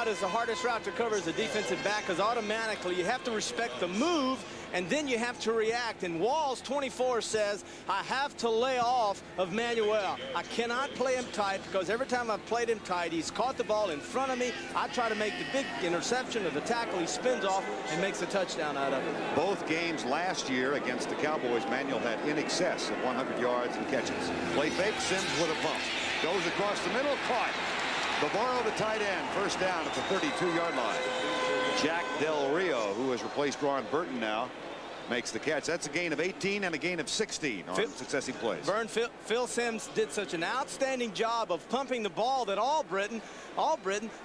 is the hardest route to cover as a defensive back, because automatically you have to respect the move and then you have to react. And Walsh 24 says, I have to lay off of Manuel. I cannot play him tight because every time I've played him tight, he's caught the ball in front of me. I try to make the big interception of the tackle. He spins off and makes a touchdown out of it. Both games last year against the Cowboys, Manuel had in excess of 100 yards and catches. Play fake, Sims with a bump. Goes across the middle, caught. Bavaro, the tight end, first down at the 32-yard line. Jack Del Rio, who has replaced Ron Burton now, makes the catch. That's a gain of 18 and a gain of 16 on successive plays. Phil Simms did such an outstanding job of pumping the ball that Albritton,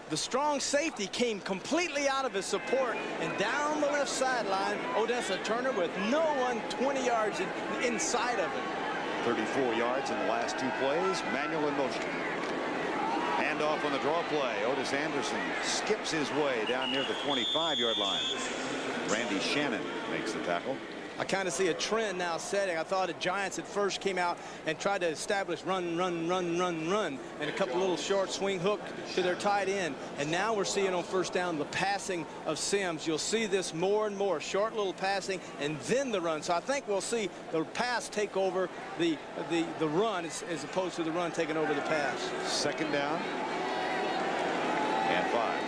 the strong safety, came completely out of his support, and down the left sideline, Odessa Turner with no one 20 yards inside of him. 34 yards in the last two plays. Manuel in motion. Hand off on the draw play. Otis Anderson skips his way down near the 25-yard line. Randy Shannon makes the tackle. I kind of see a trend now setting. I thought the Giants at first came out and tried to establish run, and a couple little short swing hook to their tight end. And now we're seeing on first down the passing of Simms. You'll see this more and more, short little passing and then the run. So I think we'll see the pass take over the run as opposed to the run taking over the pass. Second down and 5.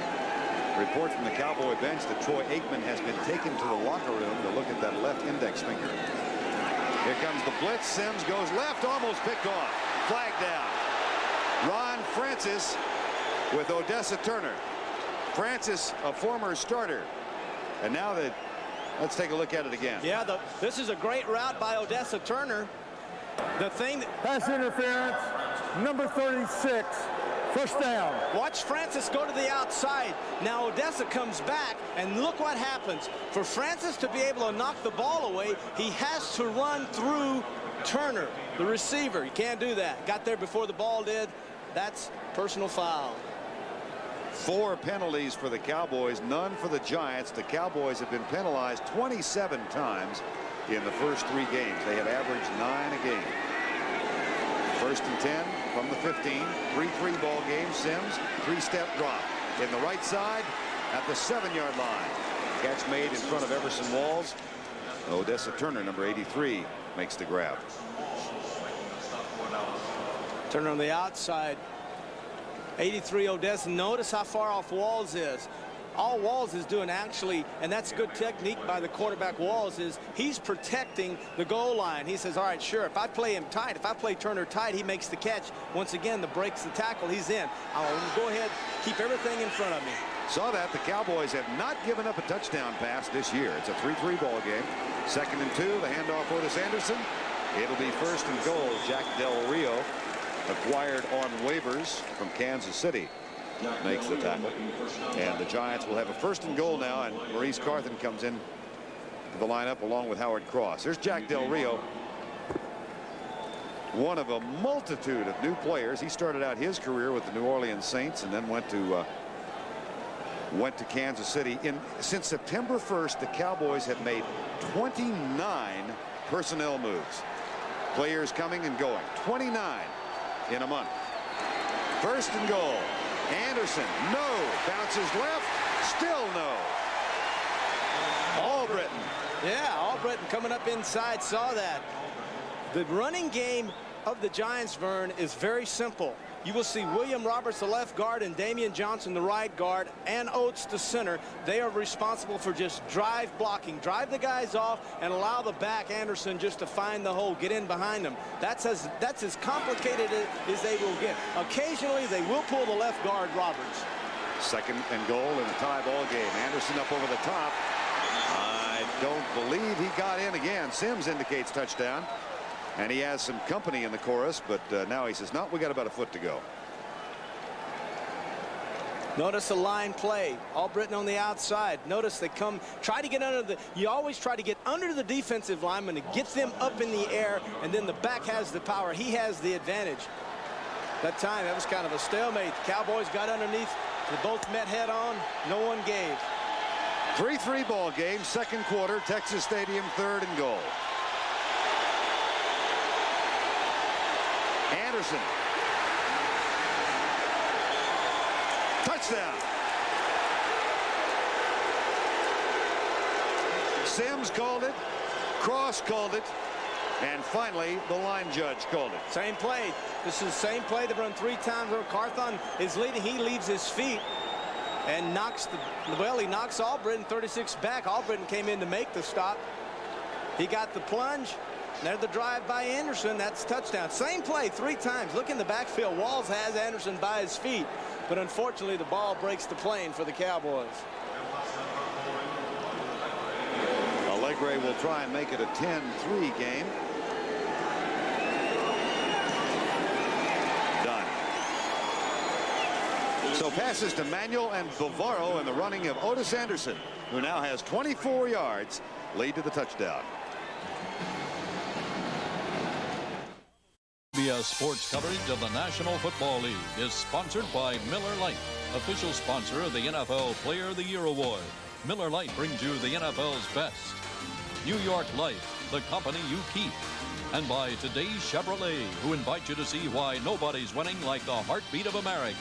Report from the Cowboy bench that Troy Aikman has been taken to the locker room to look at that left index finger. Here comes the blitz. Simms goes left, almost picked off. Flag down. Ron Francis with Odessa Turner. Francis, a former starter. And now let's take a look at it again. Yeah, this is a great route by Odessa Turner. The thing Pass interference, number 36. First down. Watch Francis go to the outside. Now Odessa comes back, and look what happens. For Francis to be able to knock the ball away, he has to run through Turner, the receiver. You can't do that. Got there before the ball did. That's personal foul. 4 penalties for the Cowboys, none for the Giants. The Cowboys have been penalized 27 times in the first 3 games. They have averaged 9 a game. First and 10 from the 15. 3-3 ball game. Simms, 3-step drop. In the right side at the 7-yard line. Catch made in front of Everson Walls. Odessa Turner, number 83, makes the grab. Turner on the outside. 83 Odessa. Notice how far off Walls is. All Walls is doing actually, and that's good technique by the quarterback Walls, is he's protecting the goal line. He says, all right, sure, if I play him tight, if I play Turner tight, he makes the catch. Once again, the breaks the tackle, he's in. I'll go ahead, keep everything in front of me. Saw that. The Cowboys have not given up a touchdown pass this year. It's a 3-3 ball game. 2nd and 2, the handoff Otis Anderson. It'll be 1st and goal. Jack Del Rio, acquired on waivers from Kansas City, makes the tackle. And the Giants will have a 1st and goal now, and Maurice Carthen comes in to the lineup along with Howard Cross. There's Jack Del Rio, one of a multitude of new players. He started out his career with the New Orleans Saints and then went to Kansas City. Since September 1st, the Cowboys have made 29 personnel moves. Players coming and going. 29 in a month. 1st and goal. Anderson, no. Bounces left, still no. Albritton. Yeah, Albritton coming up inside, saw that. The running game of the Giants, Vern, is very simple. You will see William Roberts, the left guard, and Damian Johnson, the right guard, and Oates, the center. They are responsible for just drive blocking. Drive the guys off and allow the back, Anderson, just to find the hole, get in behind them. That's as complicated as they will get. Occasionally, they will pull the left guard, Roberts. 2nd and goal in a tie ball game. Anderson up over the top. I don't believe he got in again. Simms indicates touchdown. And he has some company in the chorus, but now he says, no, we got about a foot to go. Notice the line play. Albritton on the outside. Notice they try to get under you always try to get under the defensive lineman to get them up in the air, and then the back has the power. He has the advantage. That time, that was kind of a stalemate. The Cowboys got underneath. They both met head on. No one gave. 3-3 ball game, 2nd quarter, Texas Stadium, 3rd and goal. Anderson. Touchdown. Sims called it. Cross called it. And finally, the line judge called it. Same play. This is the same play. They've run 3 times. Carthon is leading. He leaves his feet and knocks he knocks Albritton 36 back. Albritton came in to make the stop. He got the plunge. There's the drive by Anderson. That's touchdown. Same play 3 times. Look in the backfield. Walls has Anderson by his feet. But unfortunately, the ball breaks the plane for the Cowboys. Allegre will try and make it a 10-3 game. Done. So passes to Manuel and Bavaro and the running of Otis Anderson, who now has 24 yards, lead to the touchdown. CBS Sports coverage of the National Football League is sponsored by Miller Lite, official sponsor of the NFL Player of the Year Award. Miller Lite brings you the NFL's best. New York Life, the company you keep. And by Today's Chevrolet, who invite you to see why nobody's winning like the heartbeat of America.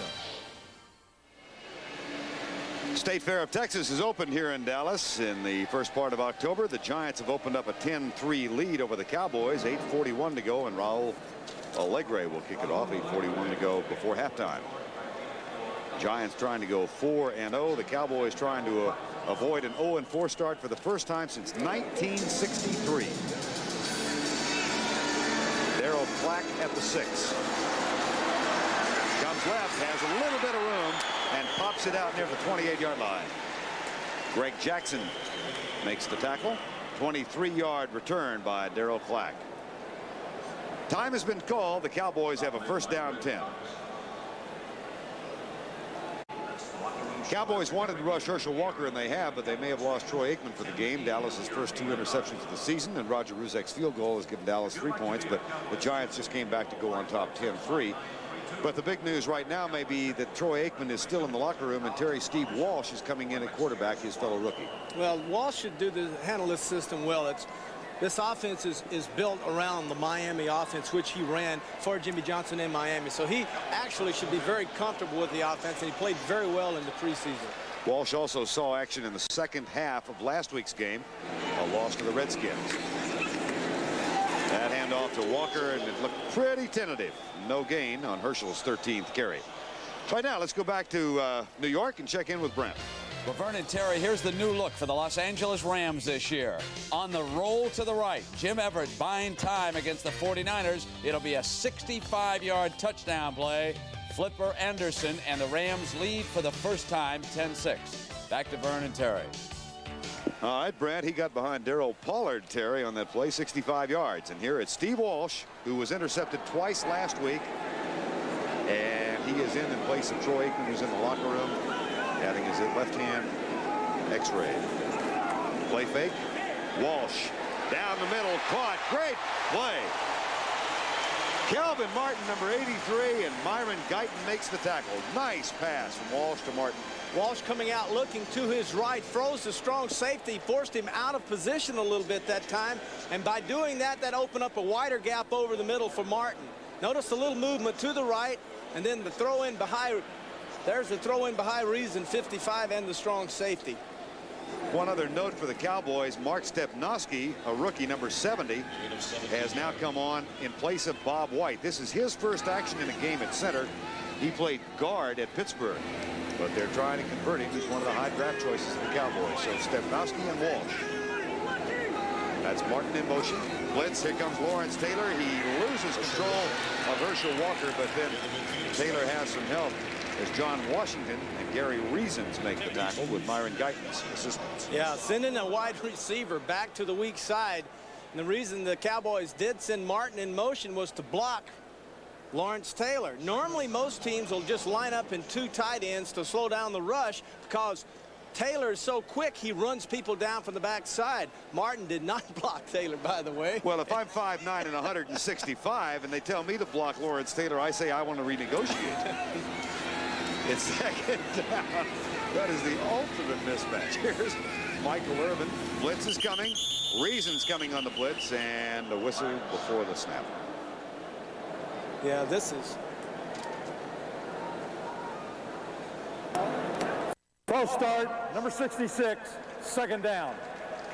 State Fair of Texas is opened here in Dallas in the first part of October. The Giants have opened up a 10-3 lead over the Cowboys. 8:41 to go, and Raul Allegre will kick it off. 8:41 to go before halftime. Giants trying to go 4-0. The Cowboys trying to avoid an 0-4 start for the first time since 1963. Darryl Clack at the 6. Comes left, has a little bit of room, and pops it out near the 28-yard line. Greg Jackson makes the tackle. 23-yard return by Darryl Clack. Time has been called. The Cowboys have a first down 10. Cowboys wanted to rush Herschel Walker, and they have, but they may have lost Troy Aikman for the game. Dallas's first 2 interceptions of the season, and Roger Ruzek's field goal has given Dallas 3 points, but the Giants just came back to go on top 10-3. But the big news right now may be that Troy Aikman is still in the locker room, and Steve Walsh is coming in at quarterback, his fellow rookie. Well, Walsh should handle this system well. This offense is built around the Miami offense, which he ran for Jimmy Johnson in Miami. So he actually should be very comfortable with the offense, and he played very well in the preseason. Walsh also saw action in the second half of last week's game, a loss to the Redskins. That handoff to Walker, and it looked pretty tentative. No gain on Herschel's 13th carry. Right now, let's go back to New York and check in with Brent. Well, Vernon Terry, here's the new look for the Los Angeles Rams this year. On the roll to the right, Jim Everett buying time against the 49ers. It'll be a 65-yard touchdown play. Flipper Anderson, and the Rams lead for the first time, 10-6. Back to Vernon Terry. All right, Brad, he got behind Darryl Pollard, Terry, on that play, 65 yards. And here it's Steve Walsh, who was intercepted twice last week. And he is in place of Troy Aikman, who's in the locker room, having his left hand x-ray. Play fake. Walsh down the middle, caught. Great play. Calvin Martin, number 83, and Myron Guyton makes the tackle. Nice pass from Walsh to Martin. Walsh coming out looking to his right, froze the strong safety, forced him out of position a little bit that time, and by doing that, that opened up a wider gap over the middle for Martin. Notice the little movement to the right, and then the throw in behind. There's the throw in behind Reason, 55, and the strong safety. One other note for the Cowboys, Mark Stepnoski, a rookie, number 70, has now come on in place of Bob White. This is his first action in a game at center. He played guard at Pittsburgh, but they're trying to convert him. He's one of the high draft choices of the Cowboys. So Stepnoski and Walsh. That's Martin in motion. Blitz, here comes Lawrence Taylor. He loses control of Herschel Walker, but then Taylor has some help as John Washington and Gary Reasons make the tackle with Myron Guyton's assistance. Yeah, sending a wide receiver back to the weak side. And the reason the Cowboys did send Martin in motion was to block Lawrence Taylor. Normally, most teams will just line up in 2 tight ends to slow down the rush because Taylor is so quick, he runs people down from the backside. Martin did not block Taylor, by the way. Well, if I'm 5'9" and 165 and they tell me to block Lawrence Taylor, I say I want to renegotiate. It's second down. That is the ultimate mismatch. Here's Michael Irvin. Blitz is coming. Reason's coming on the blitz, and the whistle before the snap. Yeah, this is. False start, number 66, second down.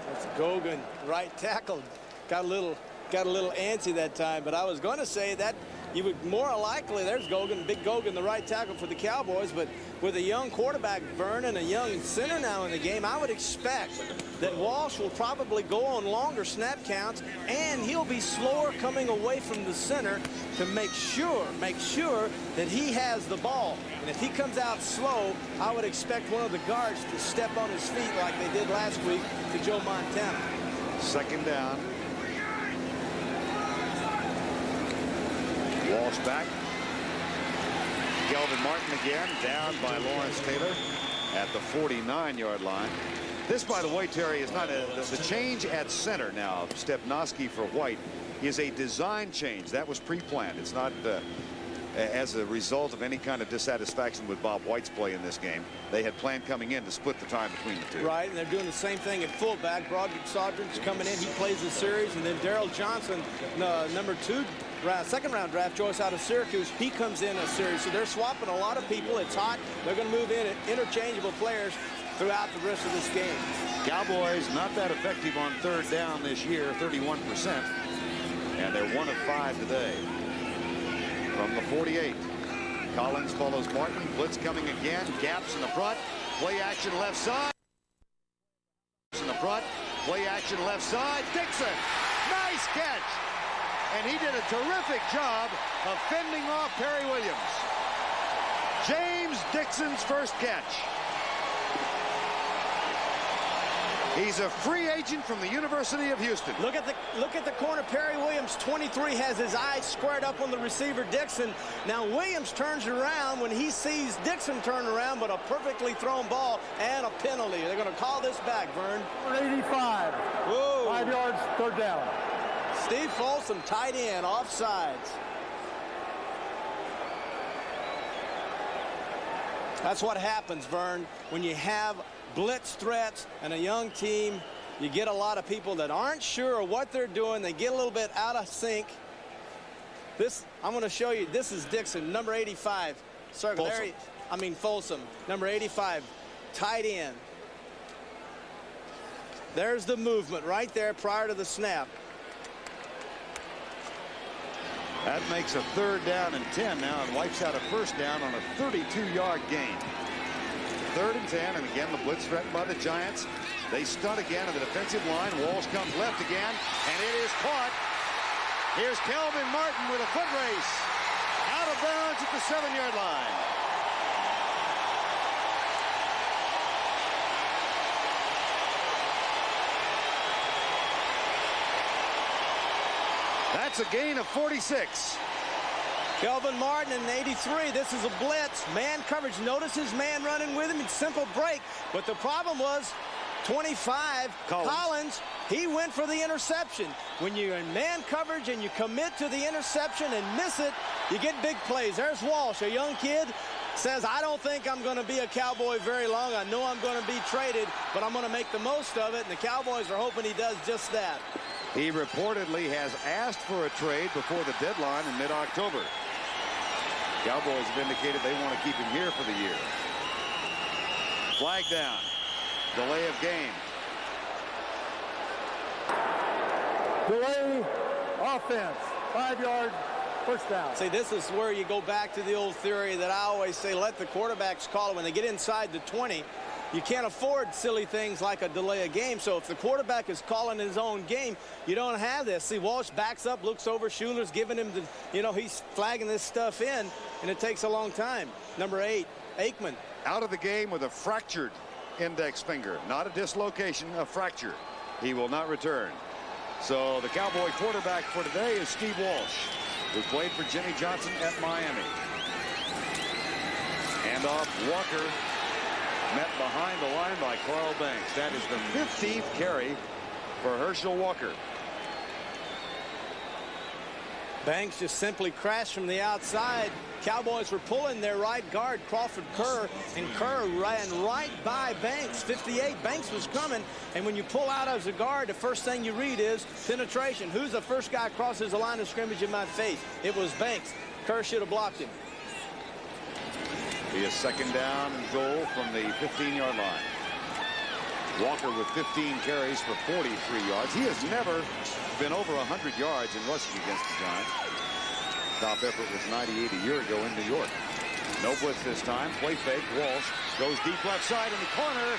That's Gogan, right tackle. Got a little antsy that time, but I was going to say that you would more likely, there's Gogan, big Gogan, the right tackle for the Cowboys, but with a young quarterback, Vern, and a young center now in the game, I would expect that Walsh will probably go on longer snap counts, and he'll be slower coming away from the center to make sure that he has the ball. And if he comes out slow, I would expect one of the guards to step on his feet like they did last week to Joe Montana. Second down. Walsh back. Kelvin Martin again, down by Lawrence Taylor at the 49-yard line. This, by the way, Terry, is not the change at center now of Stepnoski for White is a design change. That was pre-planned. It's not as a result of any kind of dissatisfaction with Bob White's play in this game. They had planned coming in to split the time between the two. Right, and they're doing the same thing at fullback. Broderick Sargent's coming in. He plays the series, and then Daryl Johnson, second round draft choice out of Syracuse, he comes in a series. So they're swapping a lot of people. It's hot. They're going to move in interchangeable players throughout the rest of this game. Cowboys not that effective on third down this year, 31%. And they're 1 of 5 today. From the 48. Collins follows Martin. Blitz coming again. Gaps in the front. Play action left side. In the front. Play action left side. Dixon. Nice catch. And he did a terrific job of fending off Perry Williams. James Dixon's first catch. He's a free agent from the University of Houston. Look at the corner. Perry Williams, 23, has his eyes squared up on the receiver, Dixon. Now Williams turns around when he sees Dixon turn around, but a perfectly thrown ball and a penalty. They're going to call this back, Vern. 85. Whoa. 5 yards, third down. Steve Folsom, tight end, offsides. That's what happens, Vern, when you have blitz threats and a young team. You get a lot of people that aren't sure of what they're doing. They get a little bit out of sync. This, I'm going to show you. This is Dixon, number 85. Circle there. Folsom, number 85, tight end. There's the movement right there prior to the snap. That makes a third down and 10 now and wipes out a first down on a 32-yard gain. 3rd and 10, and again the blitz threatened by the Giants. They stunt again on the defensive line. Walsh comes left again, and it is caught. Here's Kelvin Martin with a foot race. Out of bounds at the 7-yard line. That's a gain of 46. Kelvin Martin in 83. This is a blitz. Man coverage. Notice his man running with him. It's simple break. But the problem was 25, Collins, he went for the interception. When you're in man coverage and you commit to the interception and miss it, you get big plays. There's Walsh, a young kid, says, I don't think I'm going to be a Cowboy very long. I know I'm going to be traded, but I'm going to make the most of it. And the Cowboys are hoping he does just that. He reportedly has asked for a trade before the deadline in mid-October. Cowboys have indicated they want to keep him here for the year. Flag down. Delay of game. Delay offense. 5-yard first down. See, this is where you go back to the old theory that I always say, let the quarterbacks call it. When they get inside the 20, you can't afford silly things like a delay of game. So if the quarterback is calling his own game, you don't have this. See, Walsh backs up, looks over, Schuler's giving him the, he's flagging this stuff in, and it takes a long time. Number 8, AIKMAN. Out of the game with a fractured index finger. Not a dislocation, a fracture. He will not return. So the Cowboy quarterback for today is Steve Walsh, who played for Jimmy Johnson at Miami. Handoff, Walker. Met behind the line by Carl Banks. That is the 15th carry for Herschel Walker. Banks just simply crashed from the outside. Cowboys were pulling their right guard, Crawford Kerr, and Kerr ran right by Banks. 58, Banks was coming, and when you pull out as a guard, the first thing you read is penetration. Who's the first guy crosses the line of scrimmage in my face? It was Banks. Kerr should have blocked him. Be a second down and goal from the 15-yard line. Walker with 15 carries for 43 yards. He has never been over 100 yards in rushing against the Giants. Top effort was 98 a year ago in New York. No blitz this time. Play fake. Walsh goes deep left side in the corner.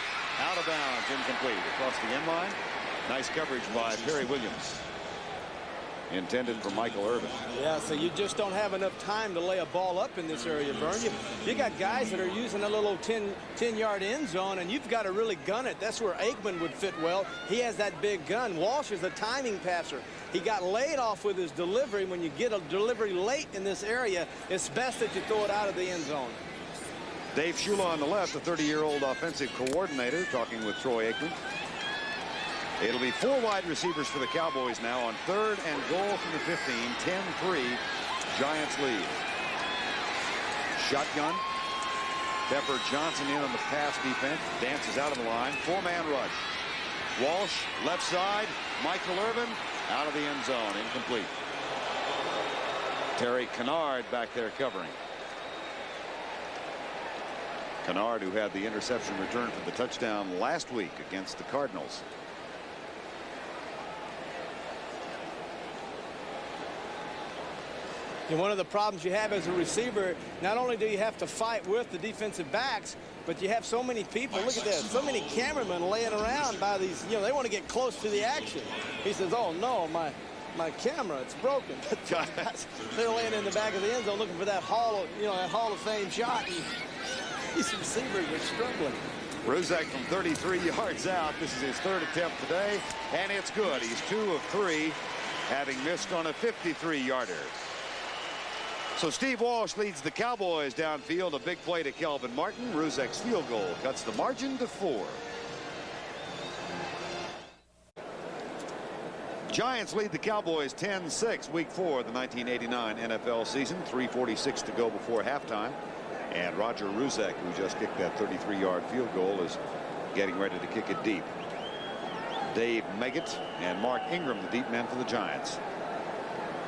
Out of bounds. Incomplete. Across the end line. Nice coverage by Perry Williams. Intended for Michael Irvin. Yeah, so you just don't have enough time to lay a ball up in this area, Vern. You got guys that are using a little 10-yard end zone, and you've got to really gun it. That's where AIKMAN would fit well. He has that big gun. Walsh is a timing passer. He got laid off with his delivery. When you get a delivery late in this area, it's best that you throw it out of the end zone. Dave Shula on the left, the 30-year-old offensive coordinator, talking with Troy Aikman. It'll be 4 wide receivers for the Cowboys now on 3rd and goal from the 15. 10-3. Giants lead. Shotgun. Pepper Johnson in on the pass defense. Dances out of the line. 4-man rush. Walsh, left side. Michael Irvin out of the end zone. Incomplete. Terry Kennard back there covering. Kennard, who had the interception return for the touchdown last week against the Cardinals. And one of the problems you have as a receiver, not only do you have to fight with the defensive backs, but you have so many people. Look at this. So many cameramen laying around by these, they want to get close to the action. He says, oh, no, my camera, it's broken. They're laying in the back of the end zone looking for that Hall of Fame shot. And these receivers are struggling. Ruzek from 33 yards out. This is his 3rd attempt today, and it's good. He's 2 of 3, having missed on a 53-yarder. So Steve Walsh leads the Cowboys downfield. A big play to Kelvin Martin. Ruzek's field goal cuts the margin to 4. Giants lead the Cowboys 10-6, week 4 of the 1989 NFL season. 3:46 to go before halftime. And Roger Ruzek, who just kicked that 33-yard field goal, is getting ready to kick it deep. Dave Meggett and Mark Ingram, the deep men for the Giants.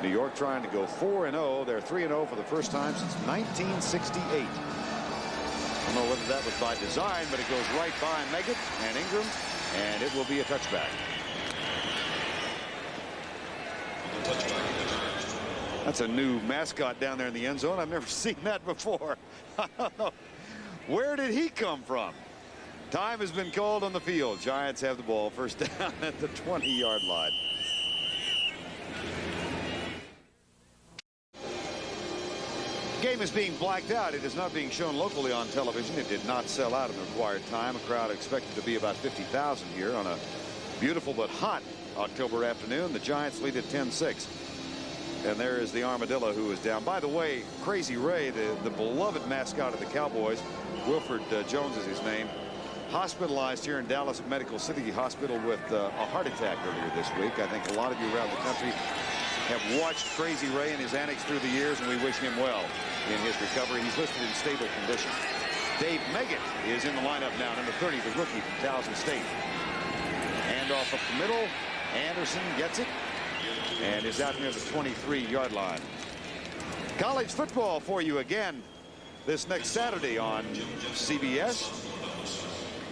New York trying to go 4-0. They're 3-0 for the first time since 1968. I don't know whether that was by design, but it goes right by Meggett and Ingram, and it will be a touchback. That's a new mascot down there in the end zone. I've never seen that before. I don't know. Where did he come from? Time has been called on the field. Giants have the ball. First down at the 20-yard line. Game is being blacked out. It is not being shown locally on television. It did not sell out in the required time. A crowd expected to be about 50,000 here on a beautiful but hot October afternoon. The Giants lead at 10-6. And there is the Armadillo, who is down. By the way, Crazy Ray, the beloved mascot of the Cowboys, Wilford Jones is his name, hospitalized here in Dallas Medical City Hospital with a heart attack earlier this week. I think a lot of you around the country have watched Crazy Ray and his antics through the years, and we wish him well in his recovery. He's listed in stable condition. Dave Meggett is in the lineup now, number 30, the rookie from Towson State. Handoff up the middle. Anderson gets it and is out near the 23-yard line. College football for you again this next Saturday on CBS.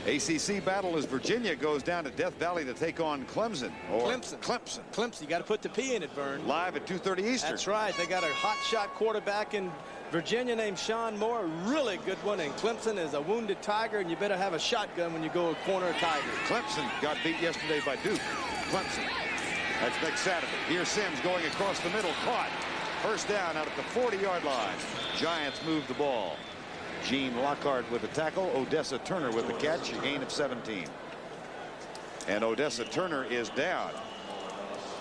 ACC battle as Virginia goes down to Death Valley to take on Clemson. Clemson. You got to put the P in it, Vern. Live at 2:30 Eastern. That's right. They got a hot shot quarterback in Virginia named Sean Moore. Really good one. And Clemson is a wounded tiger, and you better have a shotgun when you go corner a tiger. Clemson got beat yesterday by Duke. Clemson. That's next Saturday. Here's Sims going across the middle. Caught. First down out at the 40-yard line. Giants move the ball. Gene Lockhart with the tackle. Odessa Turner with the catch. A gain of 17. And Odessa Turner is down.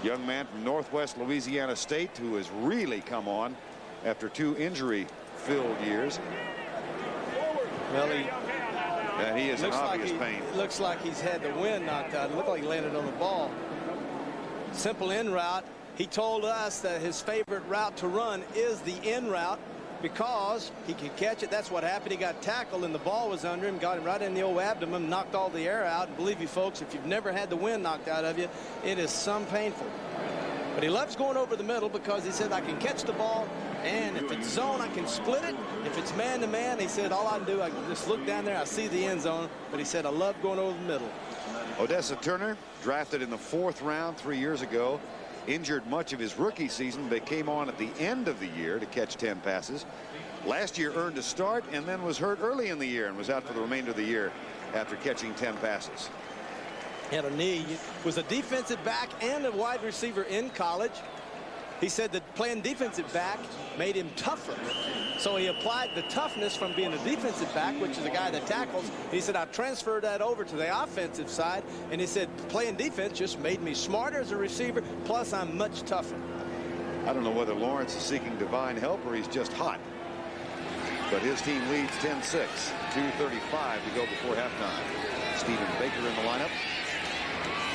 Young man from Northwest Louisiana State who has really come on after 2 injury-filled years. Well, he is in obvious pain. Looks like he's had the wind knocked out. It looked like he landed on the ball. Simple in route. He told us that his favorite route to run is the in route because he can catch it. That's what happened. He got tackled and the ball was under him, got him right in the old abdomen, knocked all the air out. And believe you folks, if you've never had the wind knocked out of you, it is some painful. But he loves going over the middle because he said, I can catch the ball And if it's zone, I can split it. If it's man-to-man, he said, all I can do, I can just look down there, I see the end zone. But he said, I love going over the middle. Odessa Turner, drafted in the 4th round 3 years ago, injured much of his rookie season, but came on at the end of the year to catch 10 passes. Last year earned a start and then was hurt early in the year and was out for the remainder of the year after catching 10 passes. Had a knee, was a defensive back and a wide receiver in college. He said that playing defensive back made him tougher. So he applied the toughness from being a defensive back, which is a guy that tackles. He said, I transferred that over to the offensive side. And he said, playing defense just made me smarter as a receiver. Plus, I'm much tougher. I don't know whether Lawrence is seeking divine help or he's just hot. But his team leads 10-6, 2:35 to go before halftime. Stephen Baker in the lineup.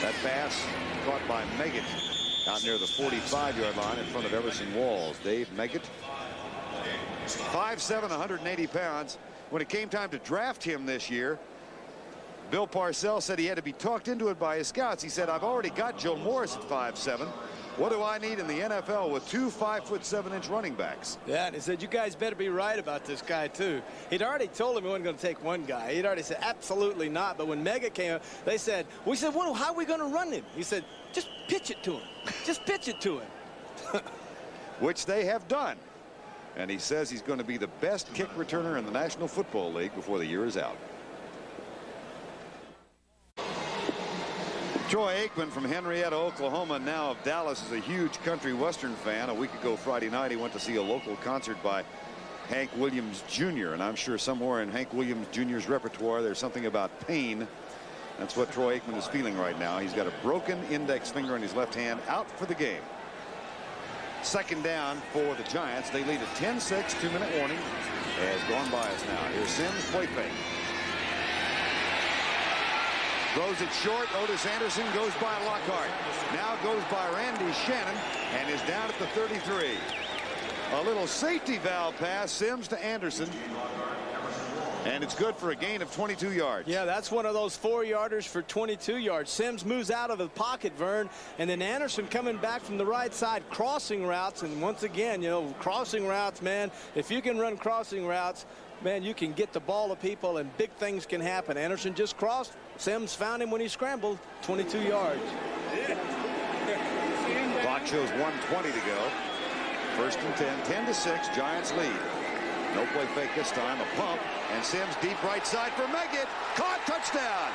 That pass caught by Meggett out near the 45-yard line in front of Everson Walls. Dave Meggett, 5'7", 180 pounds. When it came time to draft him this year, Bill Parcells said he had to be talked into it by his scouts. He said, I've already got Joe Morris at 5'7". What do I need in the NFL with 2 5'7" running backs? Yeah, and he said, you guys better be right about this guy, too. He'd already told him he wasn't going to take one guy. He'd already said, absolutely not. But when Meggett came up, they said, well, how are we going to run him? He said, just pitch it to him. Just pitch it to him. Which they have done. And he says he's going to be the best kick returner in the National Football League before the year is out. Troy Aikman from Henrietta, Oklahoma, now of Dallas, is a huge country western fan. A week ago Friday night, he went to see a local concert by Hank Williams Jr. And I'm sure somewhere in Hank Williams Jr.'s repertoire there's something about pain. That's what Troy Aikman is feeling right now. He's got a broken index finger in his left hand, out for the game. Second down for the Giants. They lead at 10-6. 2-minute warning has gone by us now. Here's Sims, play fake. Throws it short. Otis Anderson goes by Lockhart. Now goes by Randy Shannon and is down at the 33. A little safety valve pass, Sims to Anderson. And it's good for a gain of 22 yards. Yeah, that's one of those 4-yarders for 22 yards. Sims moves out of the pocket, Vern, and then Anderson coming back from the right side, crossing routes. And once again, you know, crossing routes, man, if you can run crossing routes, man, you can get the ball to people and big things can happen. Anderson just crossed. Sims found him when he scrambled. 22 yards. Clock shows 1:20 to go. First and 10, 10-6, Giants lead. No play fake this time, a pump, and Sims deep right side for Meggett. Caught, touchdown.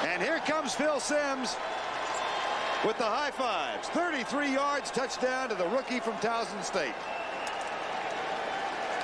And here comes Phil Sims with the high fives. 33 yards, touchdown to the rookie from Towson State.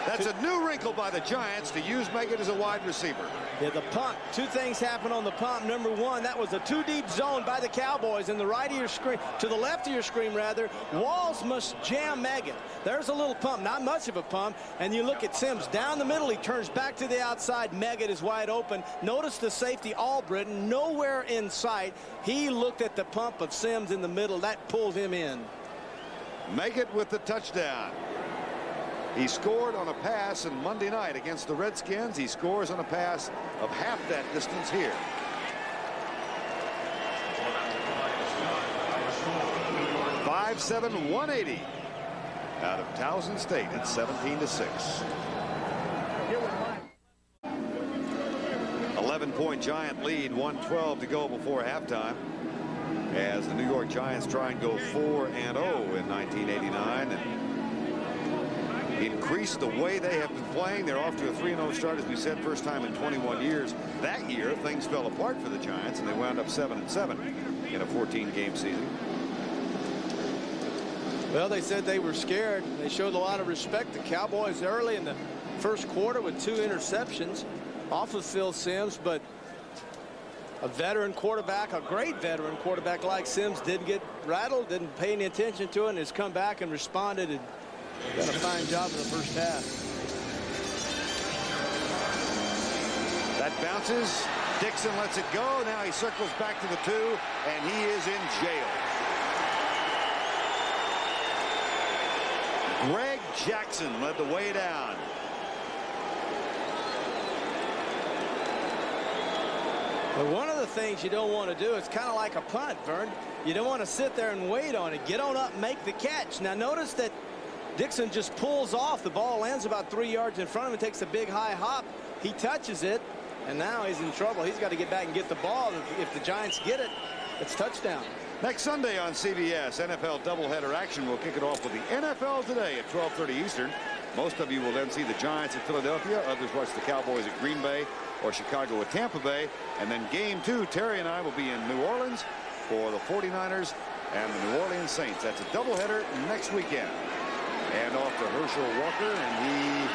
That's a new wrinkle by the Giants to use Meggett as a wide receiver. Yeah, the punt. Two things happened on the punt. Number one, that was a 2-deep zone by the Cowboys in the right of your screen, to the left of your screen rather. Walls must jam Meggett. There's a little pump, not much of a pump. And you look at Sims down the middle. He turns back to the outside. Meggett is wide open. Notice the safety, Albritton, nowhere in sight. He looked at the pump of Sims in the middle. That pulled him in. Meggett with the touchdown. He scored on a pass on Monday night against the Redskins. He scores on a pass of half that distance here. .57, 180 out of Towson State. It's 17-6. 11-point Giant lead, 1:12 to go before halftime, as the New York Giants try and go 4-0 in 1989 and increase the way they have been playing. They're off to a 3-0 start, as we said, first time in 21 years. That year, things fell apart for the Giants, and they wound up 7-7 in a 14-game season. Well, they said they were scared. They showed a lot of respect. The Cowboys early in the first quarter with 2 interceptions off of Phil Sims, but a veteran quarterback, a great veteran quarterback like Sims, didn't get rattled, didn't pay any attention to it, and has come back and responded and done a fine job in the first half. That bounces. Dixon lets it go. Now he circles back to the 2, and he is in jail. Greg Jackson led the way down. But one of the things you don't want to do, it's kind of like a punt, Vern. You don't want to sit there and wait on it. Get on up and make the catch. Now notice that Dixon just pulls off. The ball lands about 3 yards in front of him, takes a big high hop. He touches it, and now he's in trouble. He's got to get back and get the ball. If the Giants get it, it's touchdown. Next Sunday on CBS, NFL doubleheader action. We'll kick it off with the NFL Today at 12:30 Eastern. Most of you will then see the Giants at Philadelphia. Others watch the Cowboys at Green Bay or Chicago at Tampa Bay. And then game 2, Terry and I will be in New Orleans for the 49ers and the New Orleans Saints. That's a doubleheader next weekend. And off to Herschel Walker, and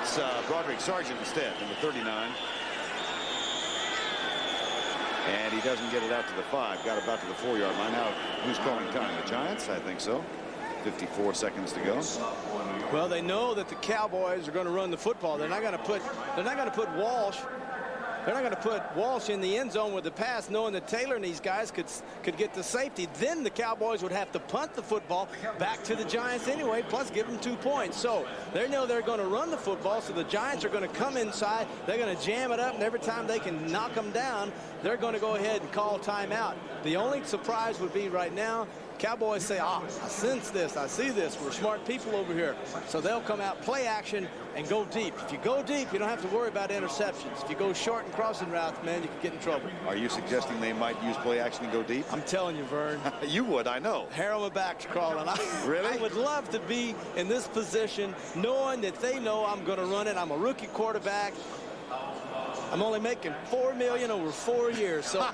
it's Broderick Sargent instead, number 39. And he doesn't get it out to the 5. Got about to the 4-yard line. Now, who's calling time? The Giants? I think so. 54 seconds to go. Well, they know that the Cowboys are going to run the football. They're not going to put Walsh. They're not going to put Walsh in the end zone with the pass, knowing that Taylor and these guys could get the safety. Then the Cowboys would have to punt the football back to the Giants anyway, plus give them 2 points. So they know they're going to run the football, so the Giants are going to come inside. They're going to jam it up, and every time they can knock them down, they're going to go ahead and call timeout. The only surprise would be right now, Cowboys say, I sense this, I see this, we're smart people over here. So they'll come out, play action, and go deep. If you go deep, you don't have to worry about interceptions. If you go short and crossing routes, man, you can get in trouble. Are you suggesting they might use play action and go deep? I'm telling you, Vern. You would, I know. Hair on my back's crawling. Really? I would love to be in this position, knowing that they know I'm going to run it. I'm a rookie quarterback. I'm only making $4 million over 4 years, so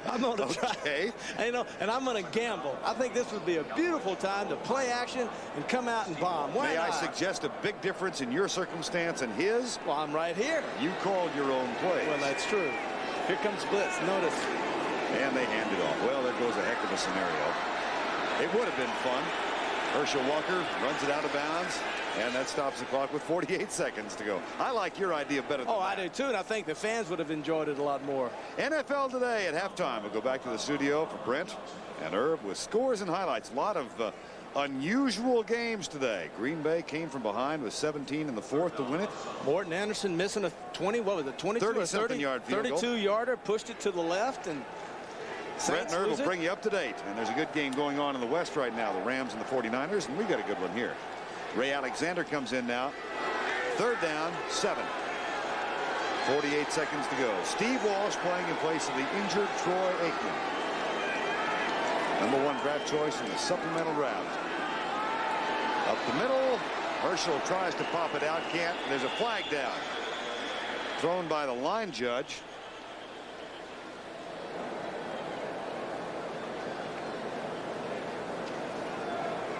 I'm going to try. And I'm going to gamble. I think this would be a beautiful time to play action and come out and bomb. Why May not? I suggest a big difference in your circumstance and his? Well, I'm right here. You called your own plays. Well, that's true. Here comes blitz. Notice. And they hand it off. Well, there goes a heck of a scenario. It would have been fun. Herschel Walker runs it out of bounds, and that stops the clock with 48 seconds to go. I like your idea better than I do too, and I think the fans would have enjoyed it a lot more. NFL Today at halftime. We'll go back to the studio for Brent and Herb with scores and highlights. A lot of unusual games today. Green Bay came from behind with 17 in the 4th to win it. Morton Anderson missing a 32-yarder, pushed it to the left, and Brent and Herb will bring you up to date. And there's a good game going on in the West right now, the Rams and the 49ers, and we got a good one here. Ray Alexander comes in now. 3rd down, 7. 48 seconds to go. Steve Walsh playing in place of the injured Troy Aikman. #1 draft choice in the supplemental draft. Up the middle, Herschel tries to pop it out, can't. There's a flag down. Thrown by the line judge.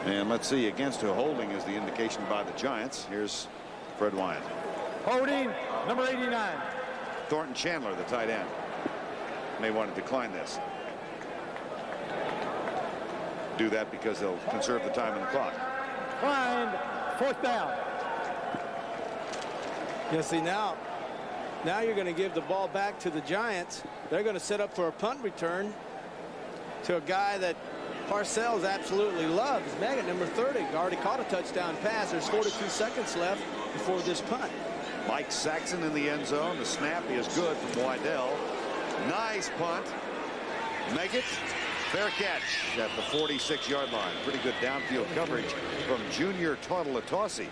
And let's see, against a holding is the indication by the Giants. Here's Fred Wyant. Holding, number 89. Thornton Chandler, the tight end, may want to decline this. Do that because they'll conserve the time in the clock. Declined, 4th down. Yeah, see, now you're going to give the ball back to the Giants. They're going to set up for a punt return to a guy that Parcells absolutely loves. Megan, number 30, already caught a touchdown pass. There's 42 seconds left before this punt. Mike Saxon in the end zone. The snap is good from Waddell. Nice punt. Make it. Fair catch at the 46-yard line. Pretty good downfield coverage from Junior Tautalatasi,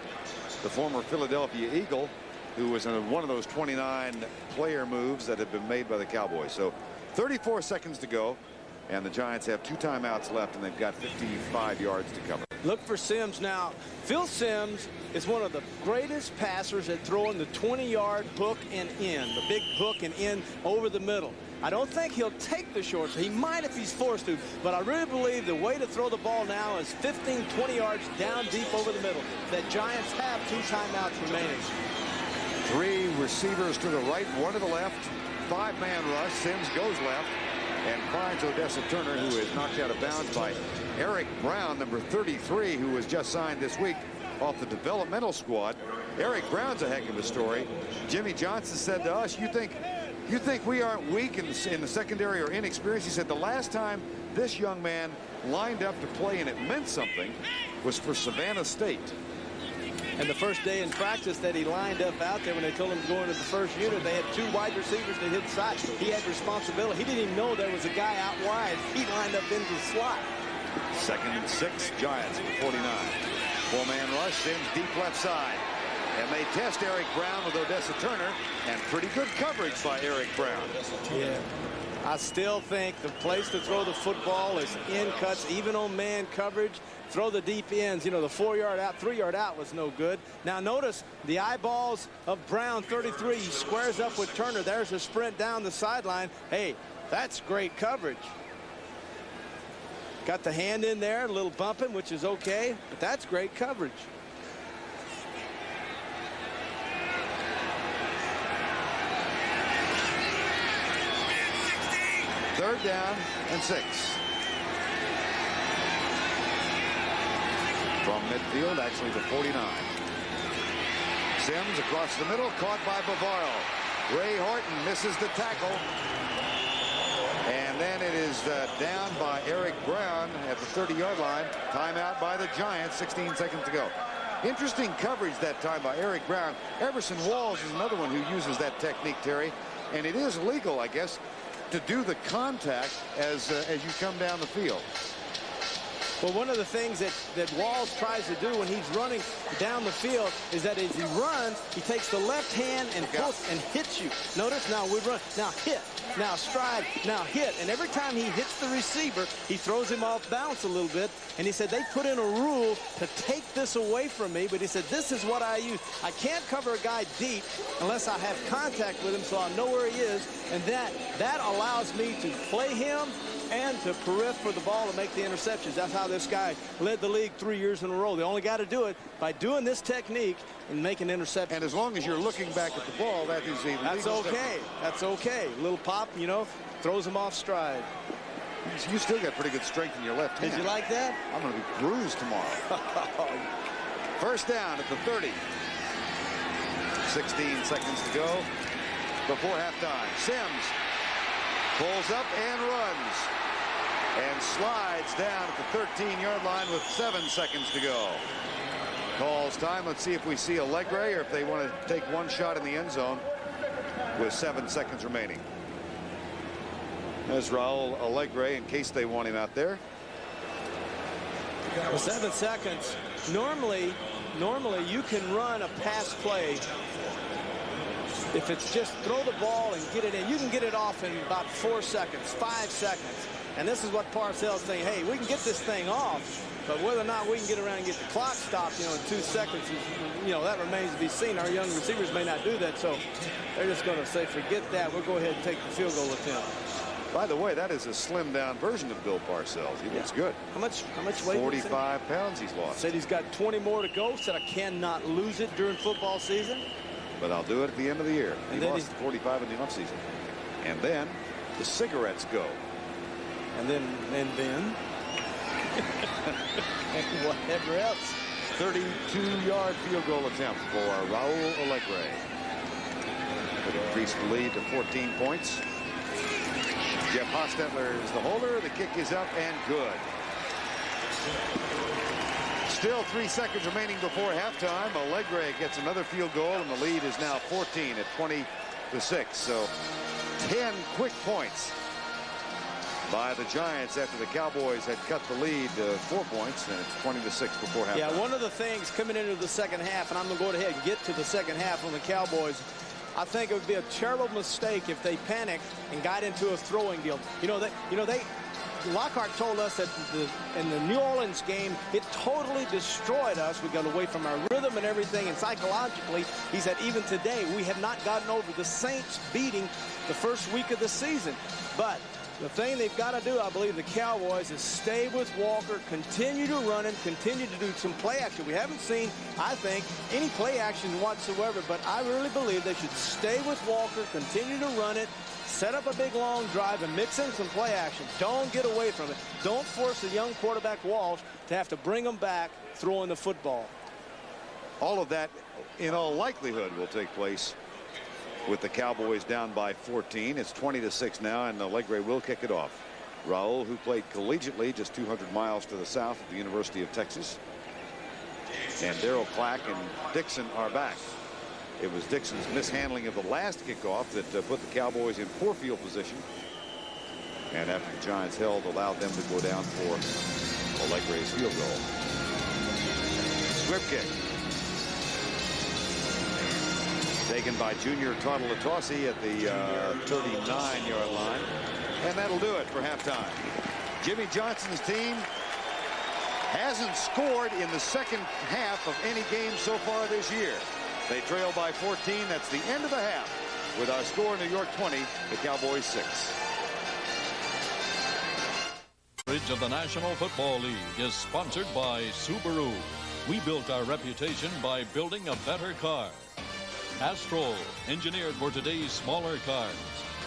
the former Philadelphia Eagle, who was in one of those 29 player moves that have been made by the Cowboys. So 34 seconds to go. And the Giants have 2 timeouts left, and they've got 55 yards to cover. Look for Sims now. Phil Sims is one of the greatest passers at throwing the 20-yard hook and in, the big hook and in over the middle. I don't think he'll take the shorts. He might if he's forced to, but I really believe the way to throw the ball now is 15, 20 yards down deep over the middle. The Giants have 2 timeouts remaining. 3 receivers to the right, 1 to the left. 5-man rush. Sims goes left and finds Odessa Turner, who is knocked out of bounds by Eric Brown, number 33, who was just signed this week off the developmental squad. Eric Brown's a heck of a story. Jimmy Johnson said to us, you think we aren't weak in the secondary or inexperienced? He said the last time this young man lined up to play and it meant something was for Savannah State. And the first day in practice that he lined up out there, when they told him to go into the first unit, they had 2 wide receivers that hit side. He had responsibility. He didn't even know there was a guy out wide. He lined up into the slot. 2nd and 6, Giants at the 49. 4-man rush, Sims deep left side. And they test Eric Brown with Odessa Turner, and pretty good coverage by Eric Brown. Yeah. I still think the place to throw the football is in cuts, even on man coverage. Throw the deep ends. You know, the 4-yard out, 3-yard out was no good. Now notice the eyeballs of Brown, 33. He squares up with Turner. There's a sprint down the sideline. Hey, that's great coverage. Got the hand in there, a little bumping, which is okay, but that's great coverage. Third down and 6. From midfield, actually the 49. Sims across the middle, caught by Bavaro. Ray Horton misses the tackle. And then it is down by Eric Brown at the 30-yard line. Timeout by the Giants, 16 seconds to go. Interesting coverage that time by Eric Brown. Everson Walsh is another one who uses that technique, Terry. And it is legal, I guess, to do the contact as you come down the field. Well, one of the things that Walsh tries to do when he's running down the field is that as he runs, he takes the left hand and pulls and hits you. Notice now we run, now hit, now stride, now hit. And every time he hits the receiver, he throws him off balance a little bit. And he said they put in a rule to take this away from me, but he said this is what I use. I can't cover a guy deep unless I have contact with him so I know where he is. And that allows me to play him and to peripher for the ball to make the interceptions. That's how this guy led the league 3 years in a row. They only got to do it by doing this technique and making interceptions. And as long as you're looking back at the ball, that is a That's okay. That's okay. Little pop, you know, throws him off stride. You still got pretty good strength in your left hand. Did you like that? I'm going to be bruised tomorrow. First down at the 30. 16 seconds to go before halftime. Sims pulls up and runs and slides down at the 13-yard line with 7 seconds to go. Calls time. Let's see if we see Allegre or if they want to take one shot in the end zone with 7 seconds remaining. There's Raul Allegre in case they want him out there. With 7 seconds, normally you can run a pass play. If it's just throw the ball and get it in, you can get it off in about 4 seconds, 5 seconds. And this is what Parcells saying, hey, we can get this thing off, but whether or not we can get around and get the clock stopped, you know, in 2 seconds, that remains to be seen. Our young receivers may not do that, so they're just going to say, forget that. We'll go ahead and take the field goal attempt. By the way, that is a slimmed down version of Bill Parcells. He looks good. How much weight? 45 pounds he's lost. Said he's got 20 more to go. Said I cannot lose it during football season. But I'll do it at the end of the year. He lost 45 in the offseason. And then the cigarettes go. And then and whatever else. 32-yard field goal attempt for Raul Allegre. Could increase the lead to 14 points. Jeff Hostetler is the holder. The kick is up and good. Still 3 seconds remaining before halftime. Allegre gets another field goal, and the lead is now 14 at 20-6. So 10 quick points by the Giants after the Cowboys had cut the lead to 4 points, and it's 20-6 before halftime. Yeah, one of the things coming into the second half, and I'm going to go ahead and get to the second half on the Cowboys, I think it would be a terrible mistake if they panicked and got into a throwing deal. Lockhart told us that in the New Orleans game, it totally destroyed us. We got away from our rhythm and everything, and psychologically, he said even today we have not gotten over the Saints beating the first week of the season. But the thing they've got to do, I believe, the Cowboys, is stay with Walker, continue to run him, continue to do some play action. We haven't seen, I think, any play action whatsoever, but I really believe they should stay with Walker, continue to run it, set up a big long drive, and mix in some play action. Don't get away from it. Don't force the young quarterback Walsh to have to bring them back throwing the football. All of that, in all likelihood, will take place with the Cowboys down by 14. It's 20-6 now, and Allegre will kick it off. Raul, who played collegiately just 200 miles to the south at the University of Texas. And Darryl Clack and Dixon are back. It was Dixon's mishandling of the last kickoff that put the Cowboys in poor field position. And after the Giants held, allowed them to go down for a leg raise field goal. Swift kick. Taken by Junior Toddle-Latossi at the 39-yard line. And that'll do it for halftime. Jimmy Johnson's team hasn't scored in the second half of any game so far this year. They trail by 14. That's the end of the half. With our score, New York 20, the Cowboys 6. Coverage of the National Football League is sponsored by Subaru. We built our reputation by building a better car. Astral, engineered for today's smaller cars.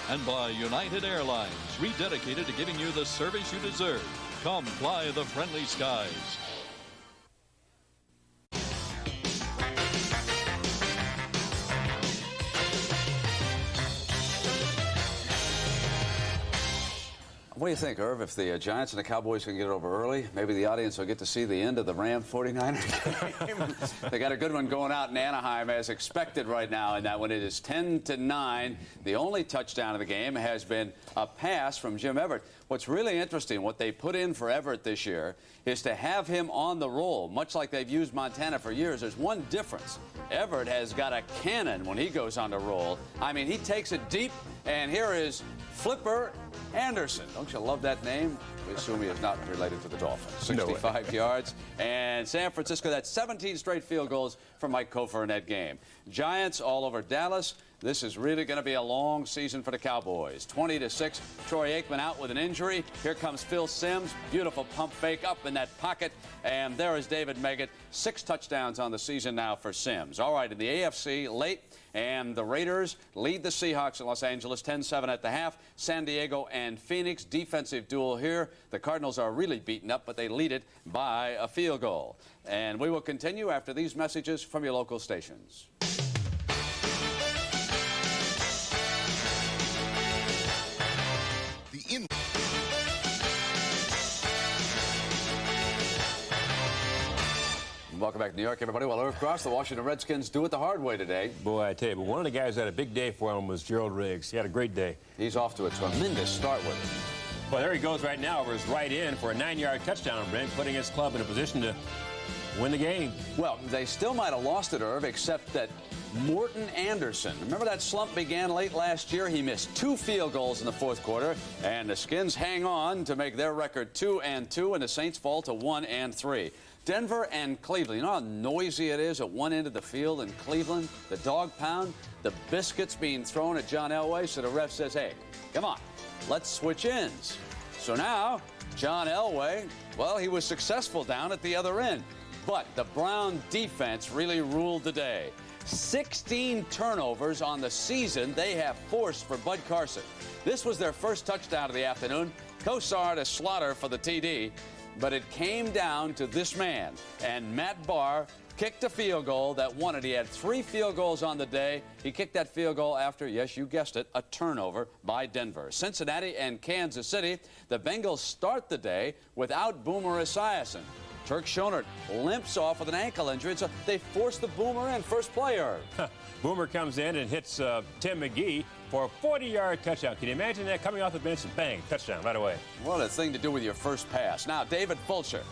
And by United Airlines, rededicated to giving you the service you deserve. Come fly the friendly skies. What do you think, Irv? If the Giants and the Cowboys can get it over early, maybe the audience will get to see the end of the Ram 49er game. They got a good one going out in Anaheim as expected right now in that one. It is 10-9. The only touchdown of the game has been a pass from Jim Everett. What's really interesting, what they put in for Everett this year, is to have him on the roll, much like they've used Montana for years. There's one difference. Everett has got a cannon when he goes on the roll. I mean, he takes it deep, and here is Flipper Anderson. Don't you love that name? We assume he is not related to the Dolphins. 65 yards. And San Francisco, that's 17 straight field goals for Mike Kofer in that game. Giants all over Dallas. This is really going to be a long season for the Cowboys. 20-6. Troy Aikman out with an injury. Here comes Phil Simms. Beautiful pump fake up in that pocket. And there is David Meggett. 6 touchdowns on the season now for Simms. All right, in the AFC, late. And the Raiders lead the Seahawks in Los Angeles 10-7 at the half. San Diego and Phoenix, defensive duel here. The Cardinals are really beaten up, but they lead it by a field goal. And we will continue after these messages from your local stations. Welcome back to New York, everybody. Well, Irv Cross, the Washington Redskins do it the hard way today. Boy, I tell you, but one of the guys that had a big day for him was Gerald Riggs. He had a great day. He's off to a tremendous start with it. Well, there he goes right now over his right end for a 9-yard touchdown, Brent, putting his club in a position to win the game. Well, they still might have lost it, Irv, except that Morton Anderson, remember that slump began late last year? He missed 2 field goals in the fourth quarter, and the Skins hang on to make their record 2-2, and the Saints fall to 1-3. Denver and Cleveland. You know how noisy it is at one end of the field in Cleveland? The dog pound, the biscuits being thrown at John Elway. So the ref says, hey, come on, let's switch ends. So now, John Elway, well, he was successful down at the other end. But the Brown defense really ruled the day. 16 turnovers on the season they have forced for Bud Carson. This was their first touchdown of the afternoon. Kosar to Slaughter for the TD. But it came down to this man, and Matt Barr kicked a field goal that won it. He had 3 field goals on the day. He kicked that field goal after, yes, you guessed it, a turnover by Denver. Cincinnati and Kansas City, the Bengals start the day without Boomer Esiason. Turk Schonert limps off with an ankle injury, so they force the Boomer in first player. Boomer comes in and hits Tim McGee for a 40-yard touchdown. Can you imagine that coming off the bench and bang, touchdown right away? What a thing to do with your first pass. Now, David Fulcher,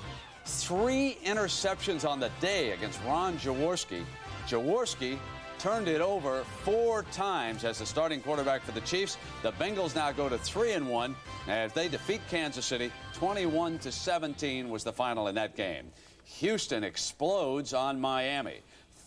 3 interceptions on the day against Ron Jaworski. Jaworski turned it over 4 times as the starting quarterback for the Chiefs. The Bengals now go to 3-1 as they defeat Kansas City. 21-17 was the final in that game. Houston explodes on Miami.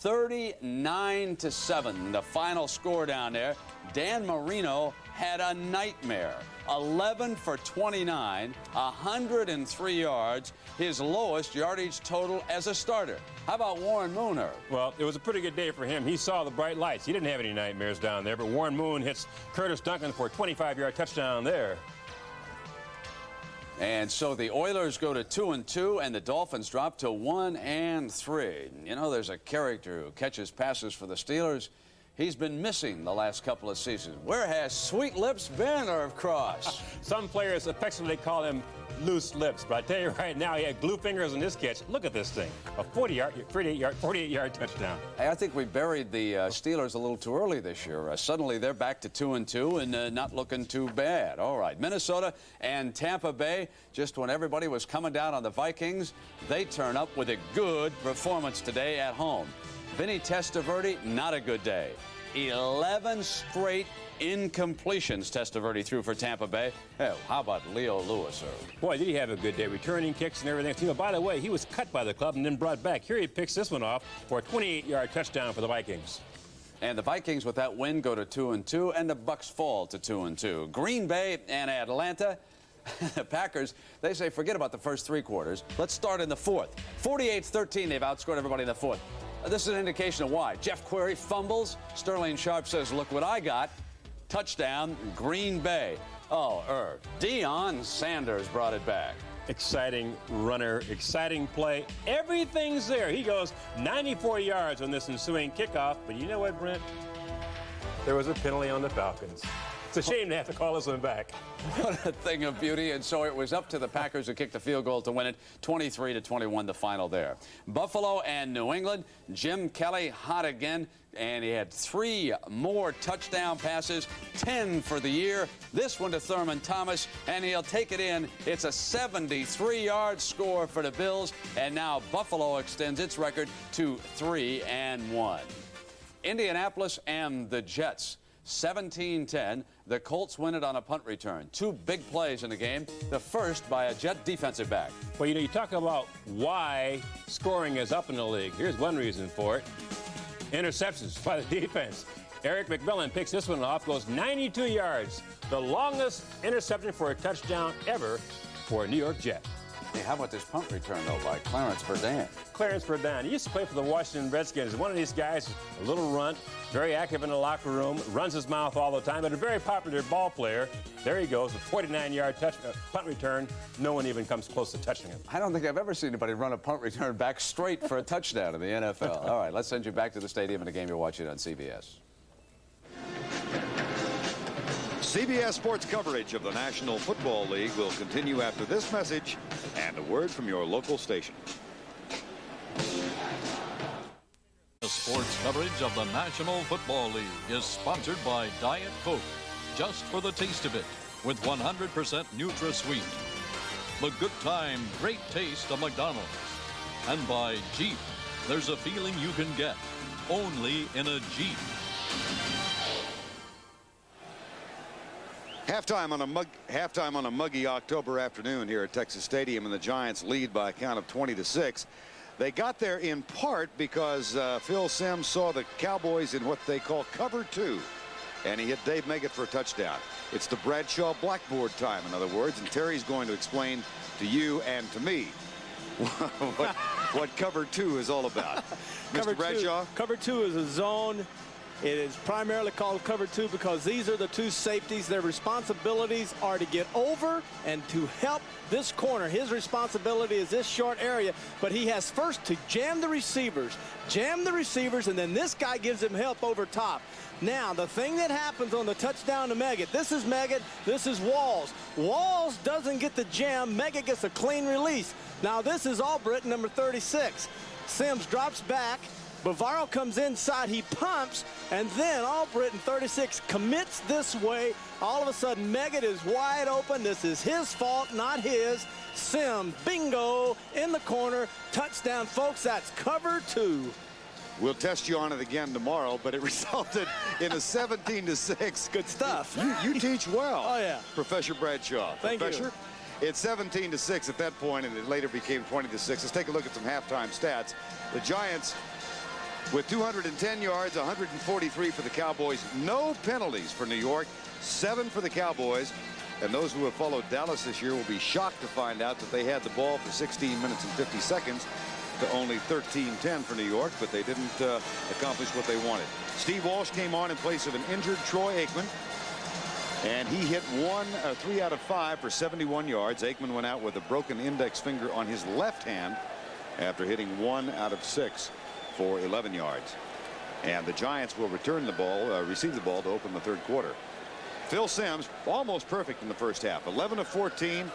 39-7, the final score down there. Dan Marino had a nightmare. 11 for 29, 103 yards, his lowest yardage total as a starter. How about Warren Moon, Irv? Well, it was a pretty good day for him. He saw the bright lights. He didn't have any nightmares down there, but Warren Moon hits Curtis Duncan for a 25-yard touchdown there. And so the Oilers go to 2-2, and the Dolphins drop to 1-3. You know, there's a character who catches passes for the Steelers. He's been missing the last couple of seasons. Where has Sweet Lips been, Irv Cross? Some players affectionately call him loose lips, but I tell you right now, he had glue fingers on this catch. Look at this thing, a 48-yard touchdown. Hey, I think we buried the Steelers a little too early this year. Suddenly they're back to 2-2 and not looking too bad. All right, Minnesota and Tampa Bay, just when everybody was coming down on the Vikings, they turn up with a good performance today at home. Vinny Testaverde, not a good day. 11 straight incompletions Testaverde threw for Tampa Bay. Hell, how about Leo Lewis? Boy, did he have a good day, returning kicks and everything. You know, by the way, he was cut by the club and then brought back. Here he picks this one off for a 28-yard touchdown for the Vikings. And the Vikings, with that win, go to 2-2, and the Bucs fall to 2-2. Green Bay and Atlanta. The Packers, they say, forget about the first three quarters. Let's start in the fourth. 48-13, they've outscored everybody in the fourth. This is an indication of why. Jeff Query fumbles. Sterling Sharp says, look what I got. Touchdown, Green Bay. Oh, Deion Sanders brought it back. Exciting runner, exciting play. Everything's there. He goes 94 yards on this ensuing kickoff. But you know what, Brent? There was a penalty on the Falcons. It's a shame to have to call this one back. What a thing of beauty. And so it was up to the Packers who kicked the field goal to win it. 23-21, the final there. Buffalo and New England. Jim Kelly hot again. And he had 3 more touchdown passes, 10 for the year. This one to Thurman Thomas, and he'll take it in. It's a 73-yard score for the Bills, and now Buffalo extends its record to 3-1. Indianapolis and the Jets. 17-10. The Colts win it on a punt return. 2 big plays in the game. The first by a Jet defensive back. Well, you know, you talk about why scoring is up in the league. Here's one reason for it. Interceptions by the defense. Eric McMillan picks this one off, goes 92 yards. The longest interception for a touchdown ever for a New York Jet. Hey, how about this punt return, though, by Clarence Verdun? Clarence Verdun. He used to play for the Washington Redskins. One of these guys, a little runt, very active in the locker room, runs his mouth all the time, but a very popular ball player. There he goes, a 49-yard punt return. No one even comes close to touching him. I don't think I've ever seen anybody run a punt return back straight for a touchdown in the NFL. All right, let's send you back to the stadium in a game you're watching on CBS. CBS Sports coverage of the National Football League will continue after this message and a word from your local station. The sports coverage of the National Football League is sponsored by Diet Coke, just for the taste of it, with 100% NutraSweet. The good time, great taste of McDonald's. And by Jeep, there's a feeling you can get only in a Jeep. Halftime on a muggy October afternoon here at Texas Stadium, and the Giants lead by a count of 20-6. They got there in part because Phil Simms saw the Cowboys in what they call cover 2, and he hit Dave Meggett for a touchdown. It's the Bradshaw blackboard time, in other words, and Terry's going to explain to you and to me what cover 2 is all about. Mr. Bradshaw? Cover 2 is a zone. It is primarily called cover 2 because these are the 2 safeties. Their responsibilities are to get over and to help this corner. His responsibility is this short area, but he has first to jam the receivers, and then this guy gives him help over top. Now, the thing that happens on the touchdown to Meggett, this is Meggett, this is Walsh. Walsh doesn't get the jam. Meggett gets a clean release. Now, this is Albritton, number 36. Simms drops back. Bavaro comes inside, he pumps, and then Albritton, 36, commits this way. All of a sudden, Meggett is wide open. This is his fault, not his. Simms, bingo, in the corner, touchdown. Folks, that's cover 2. We'll test you on it again tomorrow, but it resulted in a 17-6. Good stuff. You teach well. Oh, yeah. Professor Bradshaw. Thank Professor? you. It's 17-6 at that point, and it later became 20-6. Let's take a look at some halftime stats. The Giants, with 210 yards, 143 for the Cowboys. No penalties for New York, 7 for the Cowboys. And those who have followed Dallas this year will be shocked to find out that they had the ball for 16 minutes and 50 seconds to only 13-10 for New York, but they didn't accomplish what they wanted. Steve Walsh came on in place of an injured Troy Aikman, and he hit 3 out of 5 for 71 yards. Aikman went out with a broken index finger on his left hand after hitting 1 out of 6 for 11 yards. And the Giants will return the ball, receive the ball to open the third quarter. Phil Simms, almost perfect in the first half. 11 of 14.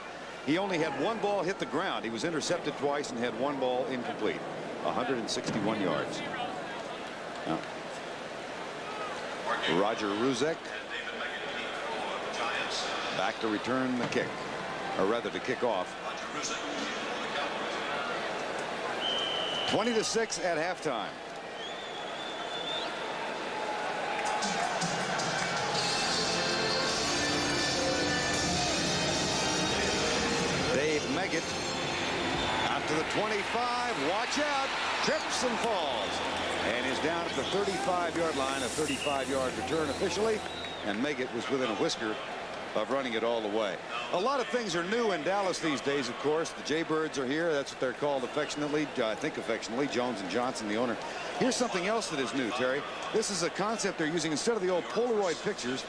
He only had one ball hit the ground. He was intercepted twice and had one ball incomplete. 161 yards. Now, Roger Ruzek back to return the kick, or rather to kick off. 20-6 at halftime. Dave Meggett out to the 25. Watch out. Trips and falls. And is down at the 35-yard line. A 35-yard return officially. And Meggett was within a whisker of running it all the way. A lot of things are new in Dallas these days, of course. The Jaybirds are here. That's what they're called affectionately. I think affectionately. Jones and Johnson, the owner. Here's something else that is new, Terry. This is a concept they're using. Instead of the old Polaroid pictures,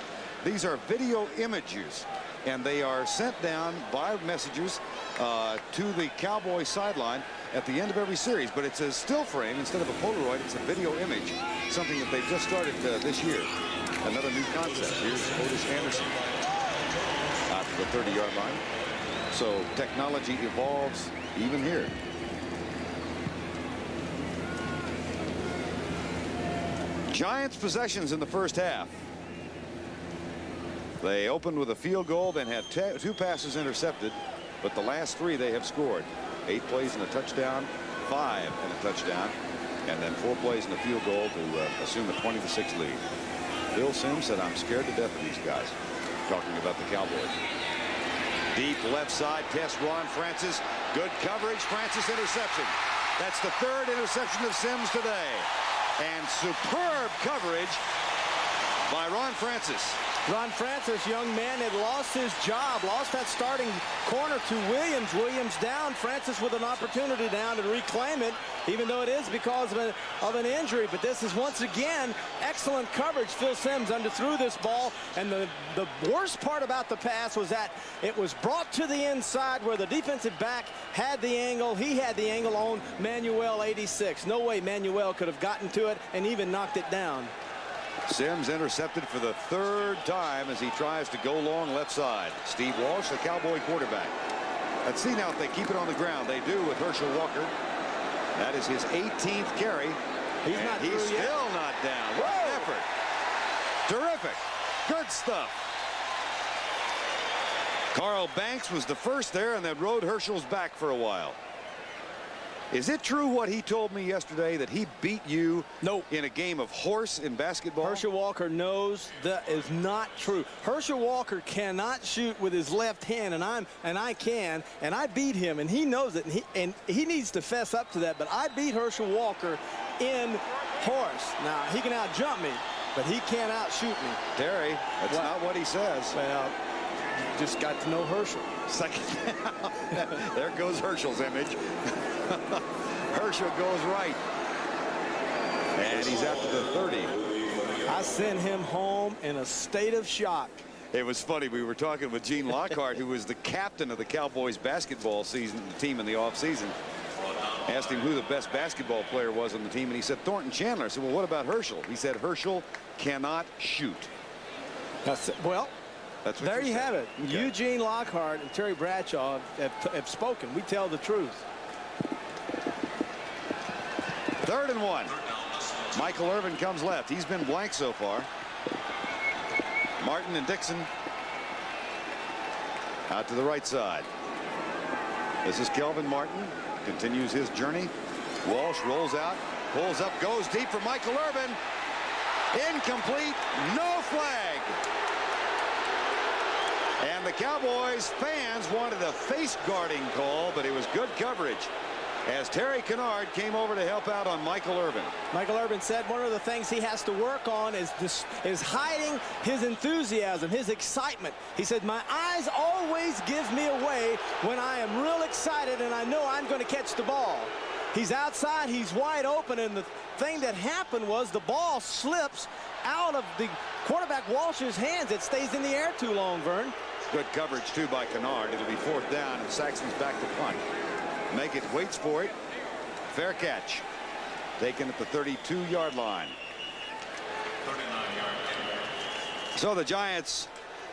these are video images. And they are sent down by messages to the Cowboys sideline at the end of every series. But it's a still frame instead of a Polaroid. It's a video image, something that they've just started this year. Another new concept. Here's Otis Anderson out to the 30-yard line. So technology evolves even here. Giants possessions in the first half. They opened with a field goal, then had two passes intercepted, but the last three they have scored. 8 plays and a touchdown, 5 and a touchdown, and then 4 plays and a field goal to assume a 20-6 lead. Phil Simms said, "I'm scared to death of these guys," talking about the Cowboys. Deep left side, test Ron Francis. Good coverage, Francis interception. That's the 3rd interception of Simms today. And superb coverage by Ron Francis. Ron Francis, young man, had lost his job, lost that starting corner to Williams. Williams down. Francis with an opportunity down to reclaim it, even though it is because of an injury. But this is once again excellent coverage. Phil Simms underthrew this ball, and the worst part about the pass was that it was brought to the inside where the defensive back had the angle. He had the angle on Manuel 86. No way Manuel could have gotten to it and even knocked it down. Simms intercepted for the 3rd time as he tries to go long left side. Steve Walsh, the Cowboy quarterback. Let's see now if they keep it on the ground. They do with Herschel Walker. That is his 18th carry. He's still not down. What an effort. Terrific. Good stuff. Carl Banks was the first there and then rode Herschel's back for a while. Is it true what he told me yesterday that he beat you in a game of horse in basketball? Herschel Walker knows that is not true. Herschel Walker cannot shoot with his left hand, and I can, and I beat him, and he knows it, and he needs to fess up to that. But I beat Herschel Walker in horse. Now he can out-jump me, but he can't out-shoot me. Terry, that's not what he says. Well, you just got to know Herschel. Second there goes Herschel's image. Herschel goes right. And he's out to the 30. I sent him home in a state of shock. It was funny. We were talking with Gene Lockhart, who was the captain of the Cowboys basketball team in the offseason. Asked him who the best basketball player was on the team, and he said Thornton Chandler. I said, well, what about Herschel? He said Herschel cannot shoot. Well, that's what there you said. have it. Okay. Eugene Lockhart and Terry Bradshaw have spoken. We tell the truth. 3rd and 1. Michael Irvin comes left. He's been blank so far. Martin and Dixon out to the right side. This is Kelvin Martin. Continues his journey. Walsh rolls out, pulls up, goes deep for Michael Irvin. Incomplete. No flag. And the Cowboys fans wanted a face guarding call, but it was good coverage as Terry Kennard came over to help out on Michael Irvin. Michael Irvin said one of the things he has to work on is hiding his enthusiasm, his excitement. He said, my eyes always give me away when I am real excited and I know I'm going to catch the ball. He's outside, he's wide open, and the thing that happened was the ball slips out of the quarterback Walsh's hands. It stays in the air too long, Vern. Good coverage, too, by Kennard. It'll be 4th down, and Saxon's back to punt. Meggett waits for it. Fair catch. Taken at the 32-yard line. So the Giants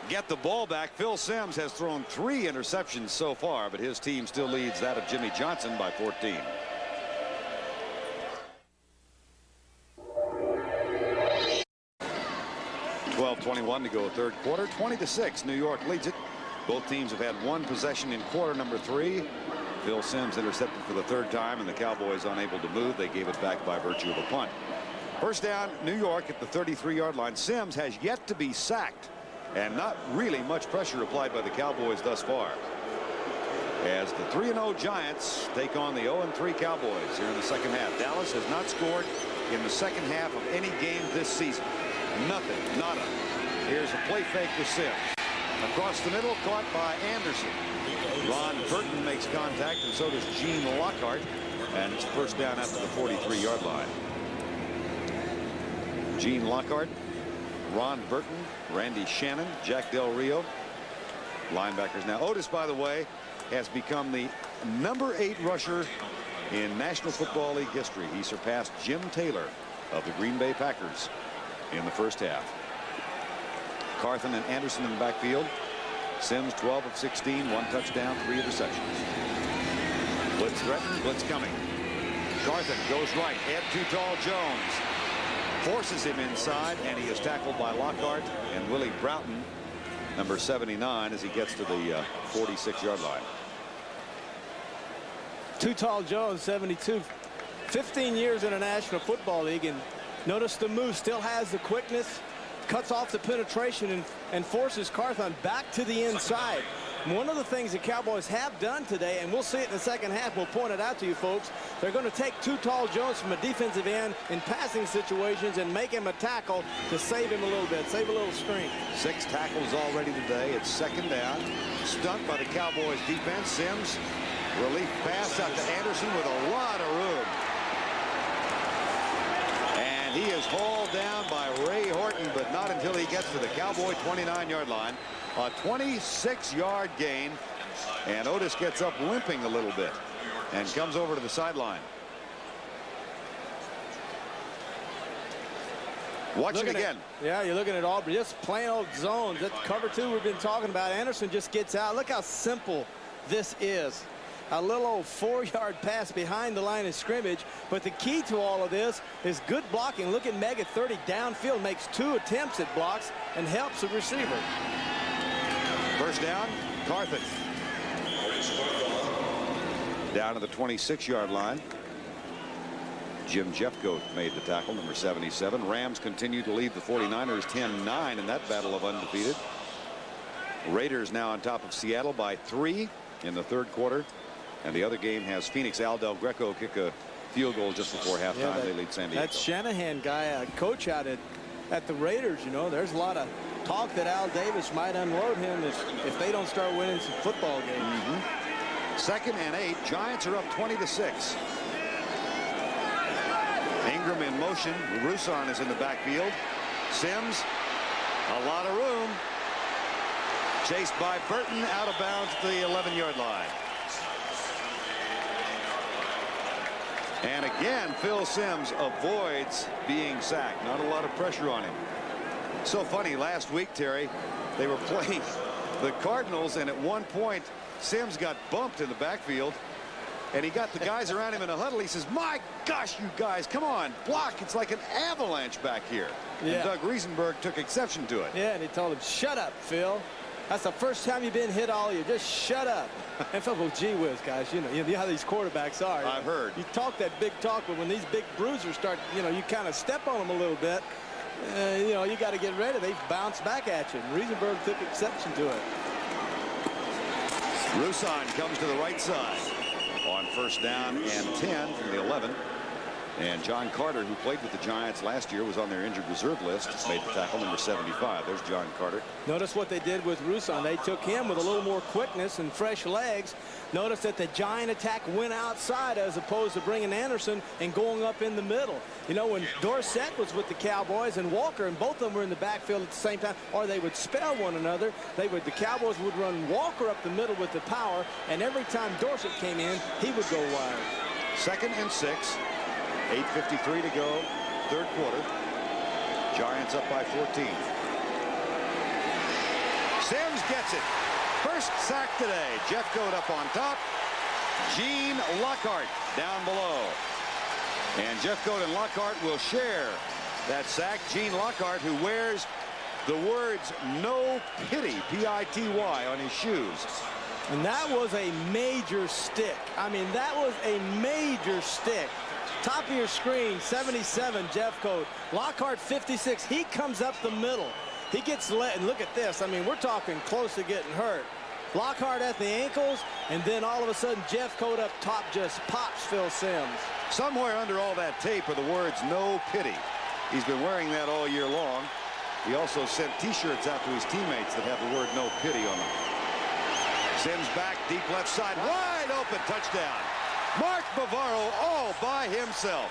get the ball back. Phil Simms has thrown 3 interceptions so far, but his team still leads that of Jimmy Johnson by 14. .21 to go third quarter. 20-6. New York leads it. Both teams have had 1 possession in quarter number 3. Phil Simms intercepted for the 3rd time, and the Cowboys unable to move. They gave it back by virtue of a punt. First down, New York at the 33-yard line. Simms has yet to be sacked, and not really much pressure applied by the Cowboys thus far, as the 3-0 Giants take on the 0-3 Cowboys here in the second half. Dallas has not scored in the second half of any game this season. Nothing, nada. Here's a play fake with Simms. Across the middle, caught by Anderson. Ron Burton makes contact, and so does Gene Lockhart, and it's first down after the 43-yard line. Gene Lockhart, Ron Burton, Randy Shannon, Jack Del Rio, linebackers. Now Otis, by the way, has become the number 8 rusher in National Football League history. He surpassed Jim Taylor of the Green Bay Packers in the first half. Carthen and Anderson in the backfield. Simms 12 of 16, 1 touchdown, 3 interceptions. Blitz threatened, blitz coming. Carthen goes right. Ed Too Tall Jones forces him inside, and he is tackled by Lockhart and Willie Broughton, number 79, as he gets to the 46-yard line. Too Tall Jones, 72, 15 years in the National Football League, and notice the move, still has the quickness, cuts off the penetration and forces Carthen back to the inside. One of the things the Cowboys have done today, and we'll see it in the second half, we'll point it out to you folks, they're going to take Too Tall Jones from a defensive end in passing situations and make him a tackle to save him a little bit, save a little strength. 6 tackles already today. It's second down. Stunned by the Cowboys defense. Simms, relief pass out to Anderson with a lot of room. He is hauled down by Ray Horton, but not until he gets to the Cowboy 29-yard line. A 26-yard gain, and Otis gets up limping a little bit and comes over to the sideline. Watch it again. Yeah, you're looking at Aubrey, just plain old zones. That cover 2 we've been talking about. Anderson just gets out. Look how simple this is. A little old 4-yard pass behind the line of scrimmage, but the key to all of this is good blocking. Look at Meg at 30 downfield, makes 2 attempts at blocks and helps the receiver. First down, Carthen. Down to the 26-yard line. Jim Jeffcoat made the tackle, number 77. Rams continue to lead the 49ers 10-9 in that battle of undefeated. Raiders now on top of Seattle by 3 in the third quarter. And the other game has Phoenix. Al Del Greco kick a field goal just before halftime. Yeah, they lead San Diego. That Shanahan guy, coach out at the Raiders, you know, there's a lot of talk that Al Davis might unload him if they don't start winning some football games. Second and 8. Giants are up 20-6. Ingram in motion. Roussan is in the backfield. Simms, a lot of room. Chased by Burton, out of bounds at the 11-yard line. And again, Phil Simms avoids being sacked. Not a lot of pressure on him. So funny, last week, Terry, they were playing the Cardinals, and at one point, Simms got bumped in the backfield, and he got the guys around him in a huddle. He says, my gosh, you guys, come on, block. It's like an avalanche back here. Yeah. And Doug Riesenberg took exception to it. Yeah, and he told him, shut up, Phil. That's the first time you've been hit all year. Just shut up. And Phil, well, gee whiz, guys, you know how these quarterbacks are. I've heard. You talk that big talk, but when these big bruisers start, you kind of step on them a little bit, you got to get ready. They bounce back at you. And Riesenberg took exception to it. Roussan comes to the right side on first down and 10 from the 11. And John Carter, who played with the Giants last year, was on their injured reserve list, made the tackle, number 75. There's John Carter. Notice what they did with Roussan. They took him with a little more quickness and fresh legs. Notice that the Giant attack went outside as opposed to bringing Anderson and going up in the middle. You know, when Dorsett was with the Cowboys and Walker, and both of them were in the backfield at the same time, or they would spell one another, the Cowboys would run Walker up the middle with the power, and every time Dorsett came in, he would go wide. Second and 6. 8:53 to go, third quarter. Giants up by 14. Sims gets it. First sack today. Jeffcoat up on top. Gene Lockhart down below. And Jeffcoat and Lockhart will share that sack. Gene Lockhart, who wears the words "No Pity," P-I-T-Y, on his shoes. And that was a major stick. I mean, that was a major stick. Top of your screen, 77, Jeffcoat. Lockhart, 56. He comes up the middle. He gets let, and look at this. I mean, we're talking close to getting hurt. Lockhart at the ankles, and then all of a sudden, Jeffcoat up top just pops Phil Sims. Somewhere under all that tape are the words "No Pity." He's been wearing that all year long. He also sent T-shirts out to his teammates that have the word "No Pity" on them. Sims back, deep left side, wide open, touchdown. Mark Bavaro all by himself.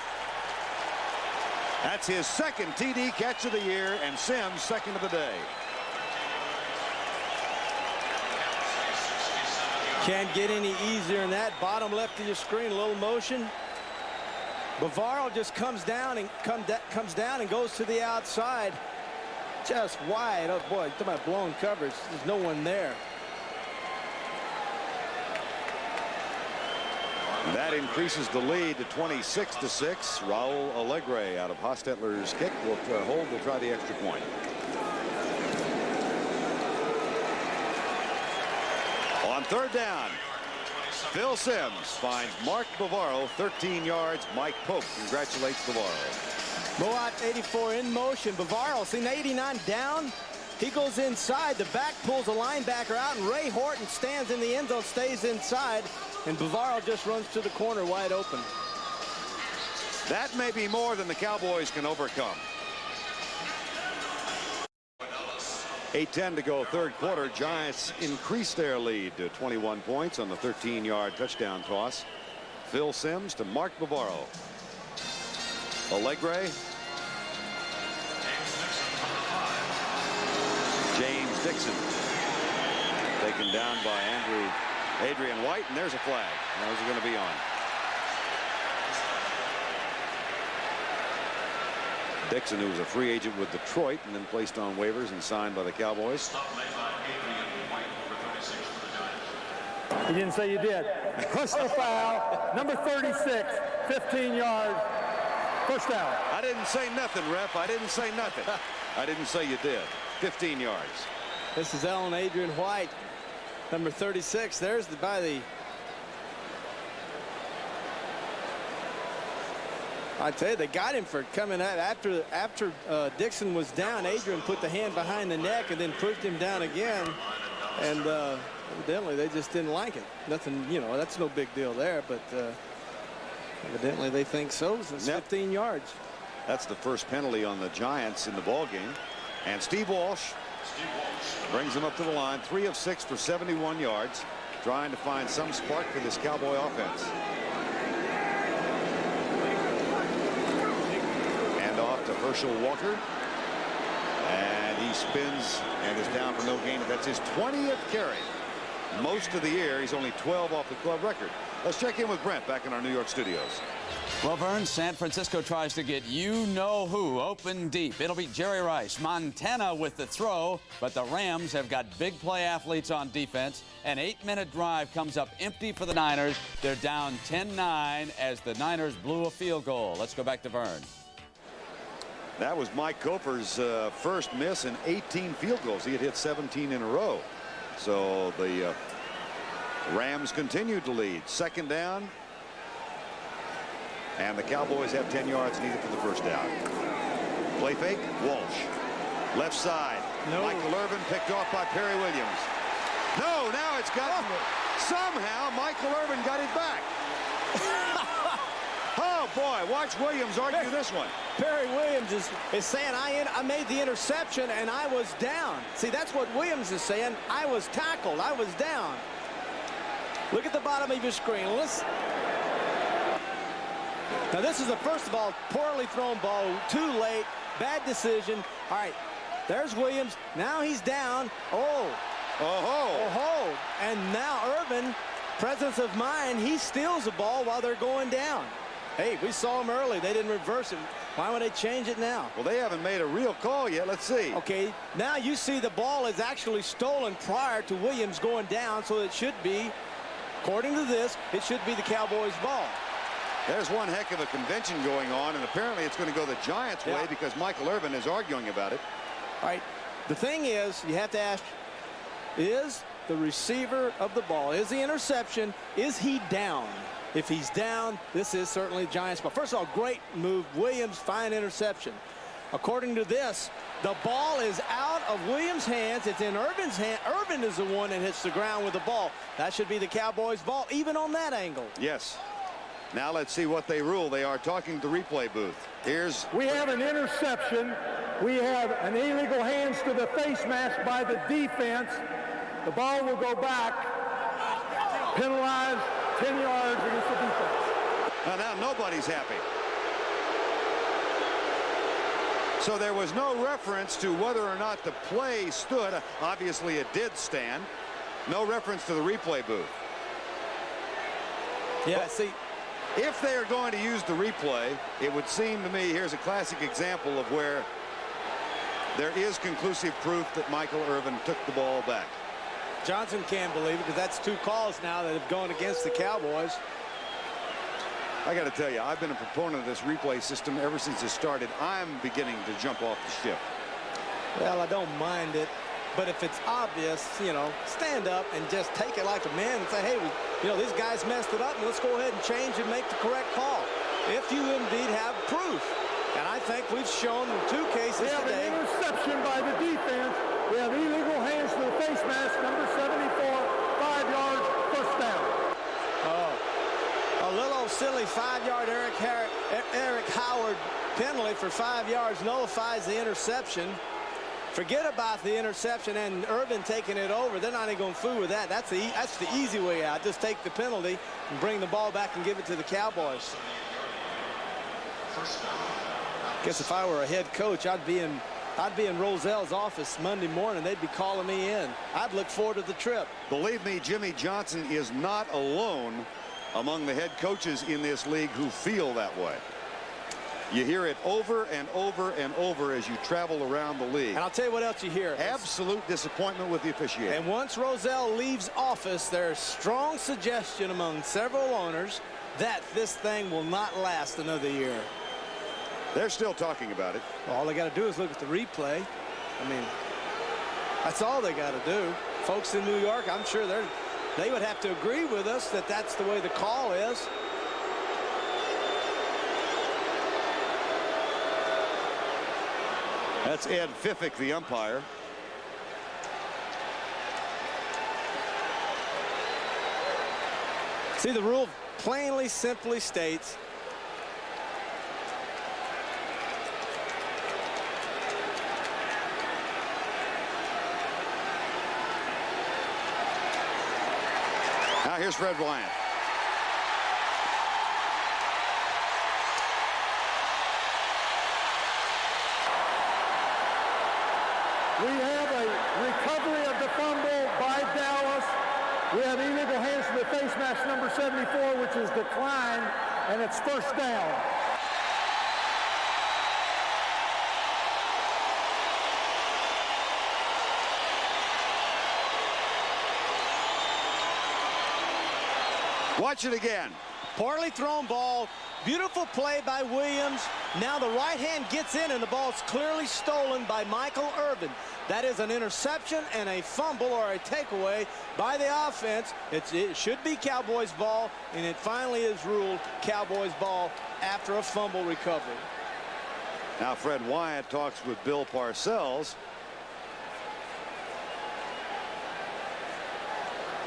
That's his second TD catch of the year, and Sims second of the day. Can't get any easier than that. Bottom left of your screen, a little motion. Bavaro just comes down and goes to the outside. Just wide. Oh boy, talking about blown coverage. There's no one there. That increases the lead to 26-6. Raul Alegre out of Hostetler's kick will hold. Will try the extra point. On third down, Phil Sims finds Mark Bavaro 13 yards. Mike Pope congratulates Bavaro. Moat 84 in motion. Bavaro, seen 89 down. He goes inside. The back pulls a linebacker out, and Ray Horton stands in the end zone, stays inside, and Bavaro just runs to the corner wide open. That may be more than the Cowboys can overcome. 8:10 to go, third quarter. Giants increase their lead to 21 points on the 13-yard touchdown toss. Phil Sims to Mark Bavaro. Alegre. James Dixon taken down by Adrian White, and there's a flag. Those are going to be on. Dixon, who was a free agent with Detroit and then placed on waivers and signed by the Cowboys. You didn't say you did. Personal foul, number 36, 15 yards, first down. I didn't say nothing, ref. I didn't say nothing. I didn't say you did. 15 yards. This is Ellen Adrian White, number 36. There's by the. I tell you, they got him for coming out after Dixon was down. Adrian put the hand behind the neck and then pushed him down again. And evidently they just didn't like it. Nothing, you know, that's no big deal there. But evidently they think so. It's 15 yards. That's the first penalty on the Giants in the ball game. And Steve Walsh brings them up to the line. 3 of 6 for 71 yards. Trying to find some spark for this Cowboy offense. To Herschel Walker, and he spins and is down for no gain. That's his 20th carry. Most of the year, he's only 12 off the club record. Let's check in with Brent back in our New York studios. Well, Vern, San Francisco tries to get you-know-who open deep. It'll be Jerry Rice. Montana with the throw, but the Rams have got big play athletes on defense. An 8-minute drive comes up empty for the Niners. They're down 10-9 as the Niners blew a field goal. Let's go back to Vern. That was Mike Coper's first miss in 18 field goals. He had hit 17 in a row. So the Rams continued to lead. Second down. And the Cowboys have 10 yards needed for the first down. Play fake, Walsh. Left side. No. Michael Irvin picked off by Perry Williams. No, now it's got him. Somehow Michael Irvin got it back. Oh, boy, watch Williams argue this one. Perry Williams is saying, I made the interception and I was down. See, that's what Williams is saying. I was tackled. I was down. Look at the bottom of your screen. Listen. Now, this is first of all, poorly thrown ball. Too late. Bad decision. All right, there's Williams. Now he's down. Oh. And now Irvin, presence of mind, he steals the ball while they're going down. Hey, we saw them early. They didn't reverse it. Why would they change it now? Well, they haven't made a real call yet. Let's see. Okay, now you see the ball is actually stolen prior to Williams going down, so it should be, according to this, it should be the Cowboys' ball. There's one heck of a convention going on, and apparently it's going to go the Giants' way because Michael Irvin is arguing about it. All right, the thing is, you have to ask, is the receiver of the ball, is the interception, is he down? If he's down, this is certainly Giants' ball. First of all, great move. Williams, fine interception. According to this, the ball is out of Williams' hands. It's in Irvin's hand. Irvin is the one that hits the ground with the ball. That should be the Cowboys' ball, even on that angle. Yes. Now let's see what they rule. They are talking to the replay booth. We have an interception. We have an illegal hands to the face mask by the defense. The ball will go back. Penalized 10 yards against the defense. Now nobody's happy. So there was no reference to whether or not the play stood. Obviously it did stand. No reference to the replay booth. Yeah, see. If they are going to use the replay, it would seem to me, here's a classic example of where there is conclusive proof that Michael Irvin took the ball back. Johnson can't believe it because that's 2 calls now that have gone against the Cowboys. I got to tell you, I've been a proponent of this replay system ever since it started. I'm beginning to jump off the ship. Well, I don't mind it, but if it's obvious, you know, stand up and just take it like a man and say, hey, you know, these guys messed it up, and let's go ahead and change and make the correct call. If you indeed have proof. And I think we've shown in 2 cases today. We have an interception by the defense. We have illegal hands to the face mask, number 74, 5 yards, first down. Oh, a little silly 5-yard Eric Howard penalty for 5 yards nullifies the interception. Forget about the interception and Irvin taking it over. They're not even going to fool with that. That's the easy way out. Just take the penalty and bring the ball back and give it to the Cowboys. Guess if I were a head coach, I'd be in Roselle's office Monday morning. They'd be calling me in. I'd look forward to the trip. Believe me, Jimmy Johnson is not alone among the head coaches in this league who feel that way. You hear it over and over and over as you travel around the league. And I'll tell you what else you hear. Absolute disappointment with the officiating. And once Roselle leaves office, there's strong suggestion among several owners that this thing will not last another year. They're still talking about it. Well, all they got to do is look at the replay. I mean, that's all they got to do. Folks in New York, I'm sure they would have to agree with us that that's the way the call is. That's Ed Fiffick, the umpire. See, the rule plainly, simply states now here's Fred Wyant. We have a recovery of the fumble by Dallas. We have illegal hands to the face mask, number 74, which is declined, and it's first down. Watch it again. poorly thrown ball. Beautiful play by Williams. Now the right hand gets in and the ball's clearly stolen by Michael Irvin. That is an interception and a fumble or a takeaway by the offense. It should be Cowboys ball, and it finally is ruled Cowboys ball after a fumble recovery. Now Fred Wyant talks with Bill Parcells.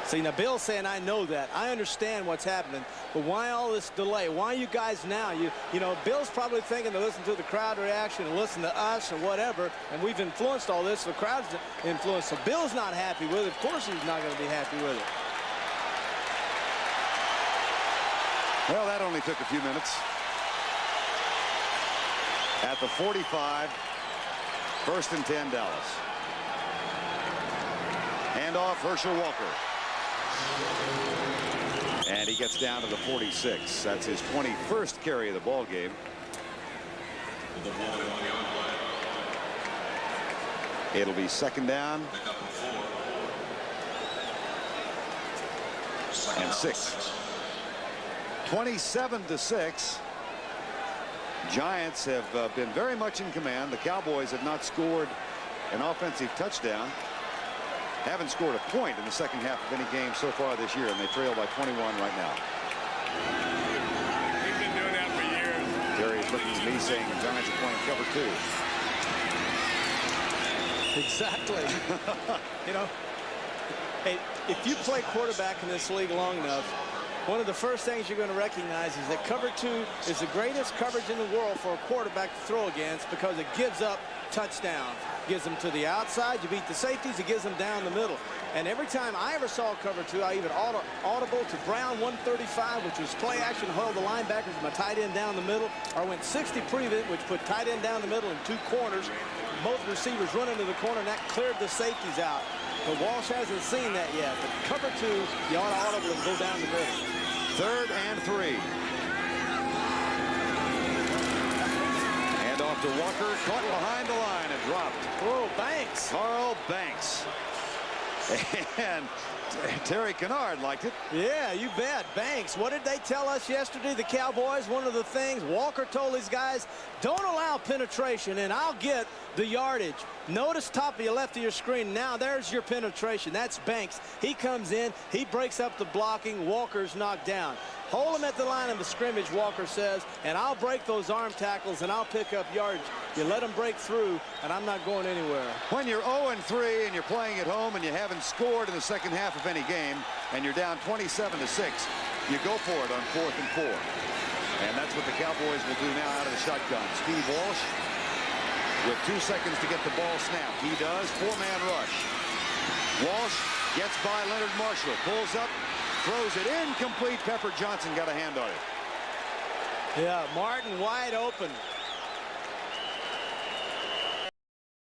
See, now Bill's saying, I know that. I understand what's happening. But why all this delay? Why you guys now? You know, Bill's probably thinking to listen to the crowd reaction and listen to us or whatever. And we've influenced all this. So the crowd's influenced. So Bill's not happy with it. Of course he's not going to be happy with it. Well, that only took a few minutes. At the 45, 1st and 10, Dallas. Handoff, Herschel Walker. And he gets down to the 46. That's his 21st carry of the ball game. It'll be second down and 6. 27-6. Giants have been very much in command. The Cowboys have not scored an offensive touchdown. Haven't scored a point in the second half of any game so far this year, and they trail by 21 right now. We've been doing that for years. Terry's looking at me saying the Giants are playing cover 2. Exactly. You know, hey, if you play quarterback in this league long enough, one of the first things you're going to recognize is that cover 2 is the greatest coverage in the world for a quarterback to throw against, because it gives up touchdowns. Gives them to the outside, you beat the safeties, it gives them down the middle. And every time I ever saw cover 2, I even audible to Brown 135, which was play action, held the linebackers, my tight end down the middle, or went 60 prevent, which put tight end down the middle and 2 corners. Both receivers run into the corner, and that cleared the safeties out. But Walsh hasn't seen that yet. But cover 2, you ought to audible and go down the middle. 3rd and 3. And off to Walker, caught behind the line and dropped. Whoa, Banks. Carl Banks. And Terry Kennard liked it. Yeah, you bet. Banks. What did they tell us yesterday, the Cowboys? One of the things Walker told these guys, don't allow penetration, and I'll get the yardage. Notice top of your left of your screen. Now there's your penetration. That's Banks. He comes in. He breaks up the blocking. Walker's knocked down. Hold him at the line of the scrimmage, Walker says, and I'll break those arm tackles, and I'll pick up yardage. You let them break through, and I'm not going anywhere. When you're 0-3 and you're playing at home and you haven't scored in the second half of any game, and you're down 27-6, you go for it on 4th and 4. And that's what the Cowboys will do now out of the shotgun. Steve Walsh with 2 seconds to get the ball snapped. He does. 4-man rush. Walsh gets by Leonard Marshall, pulls up, throws it incomplete. Pepper Johnson got a hand on it. Yeah, Martin wide open.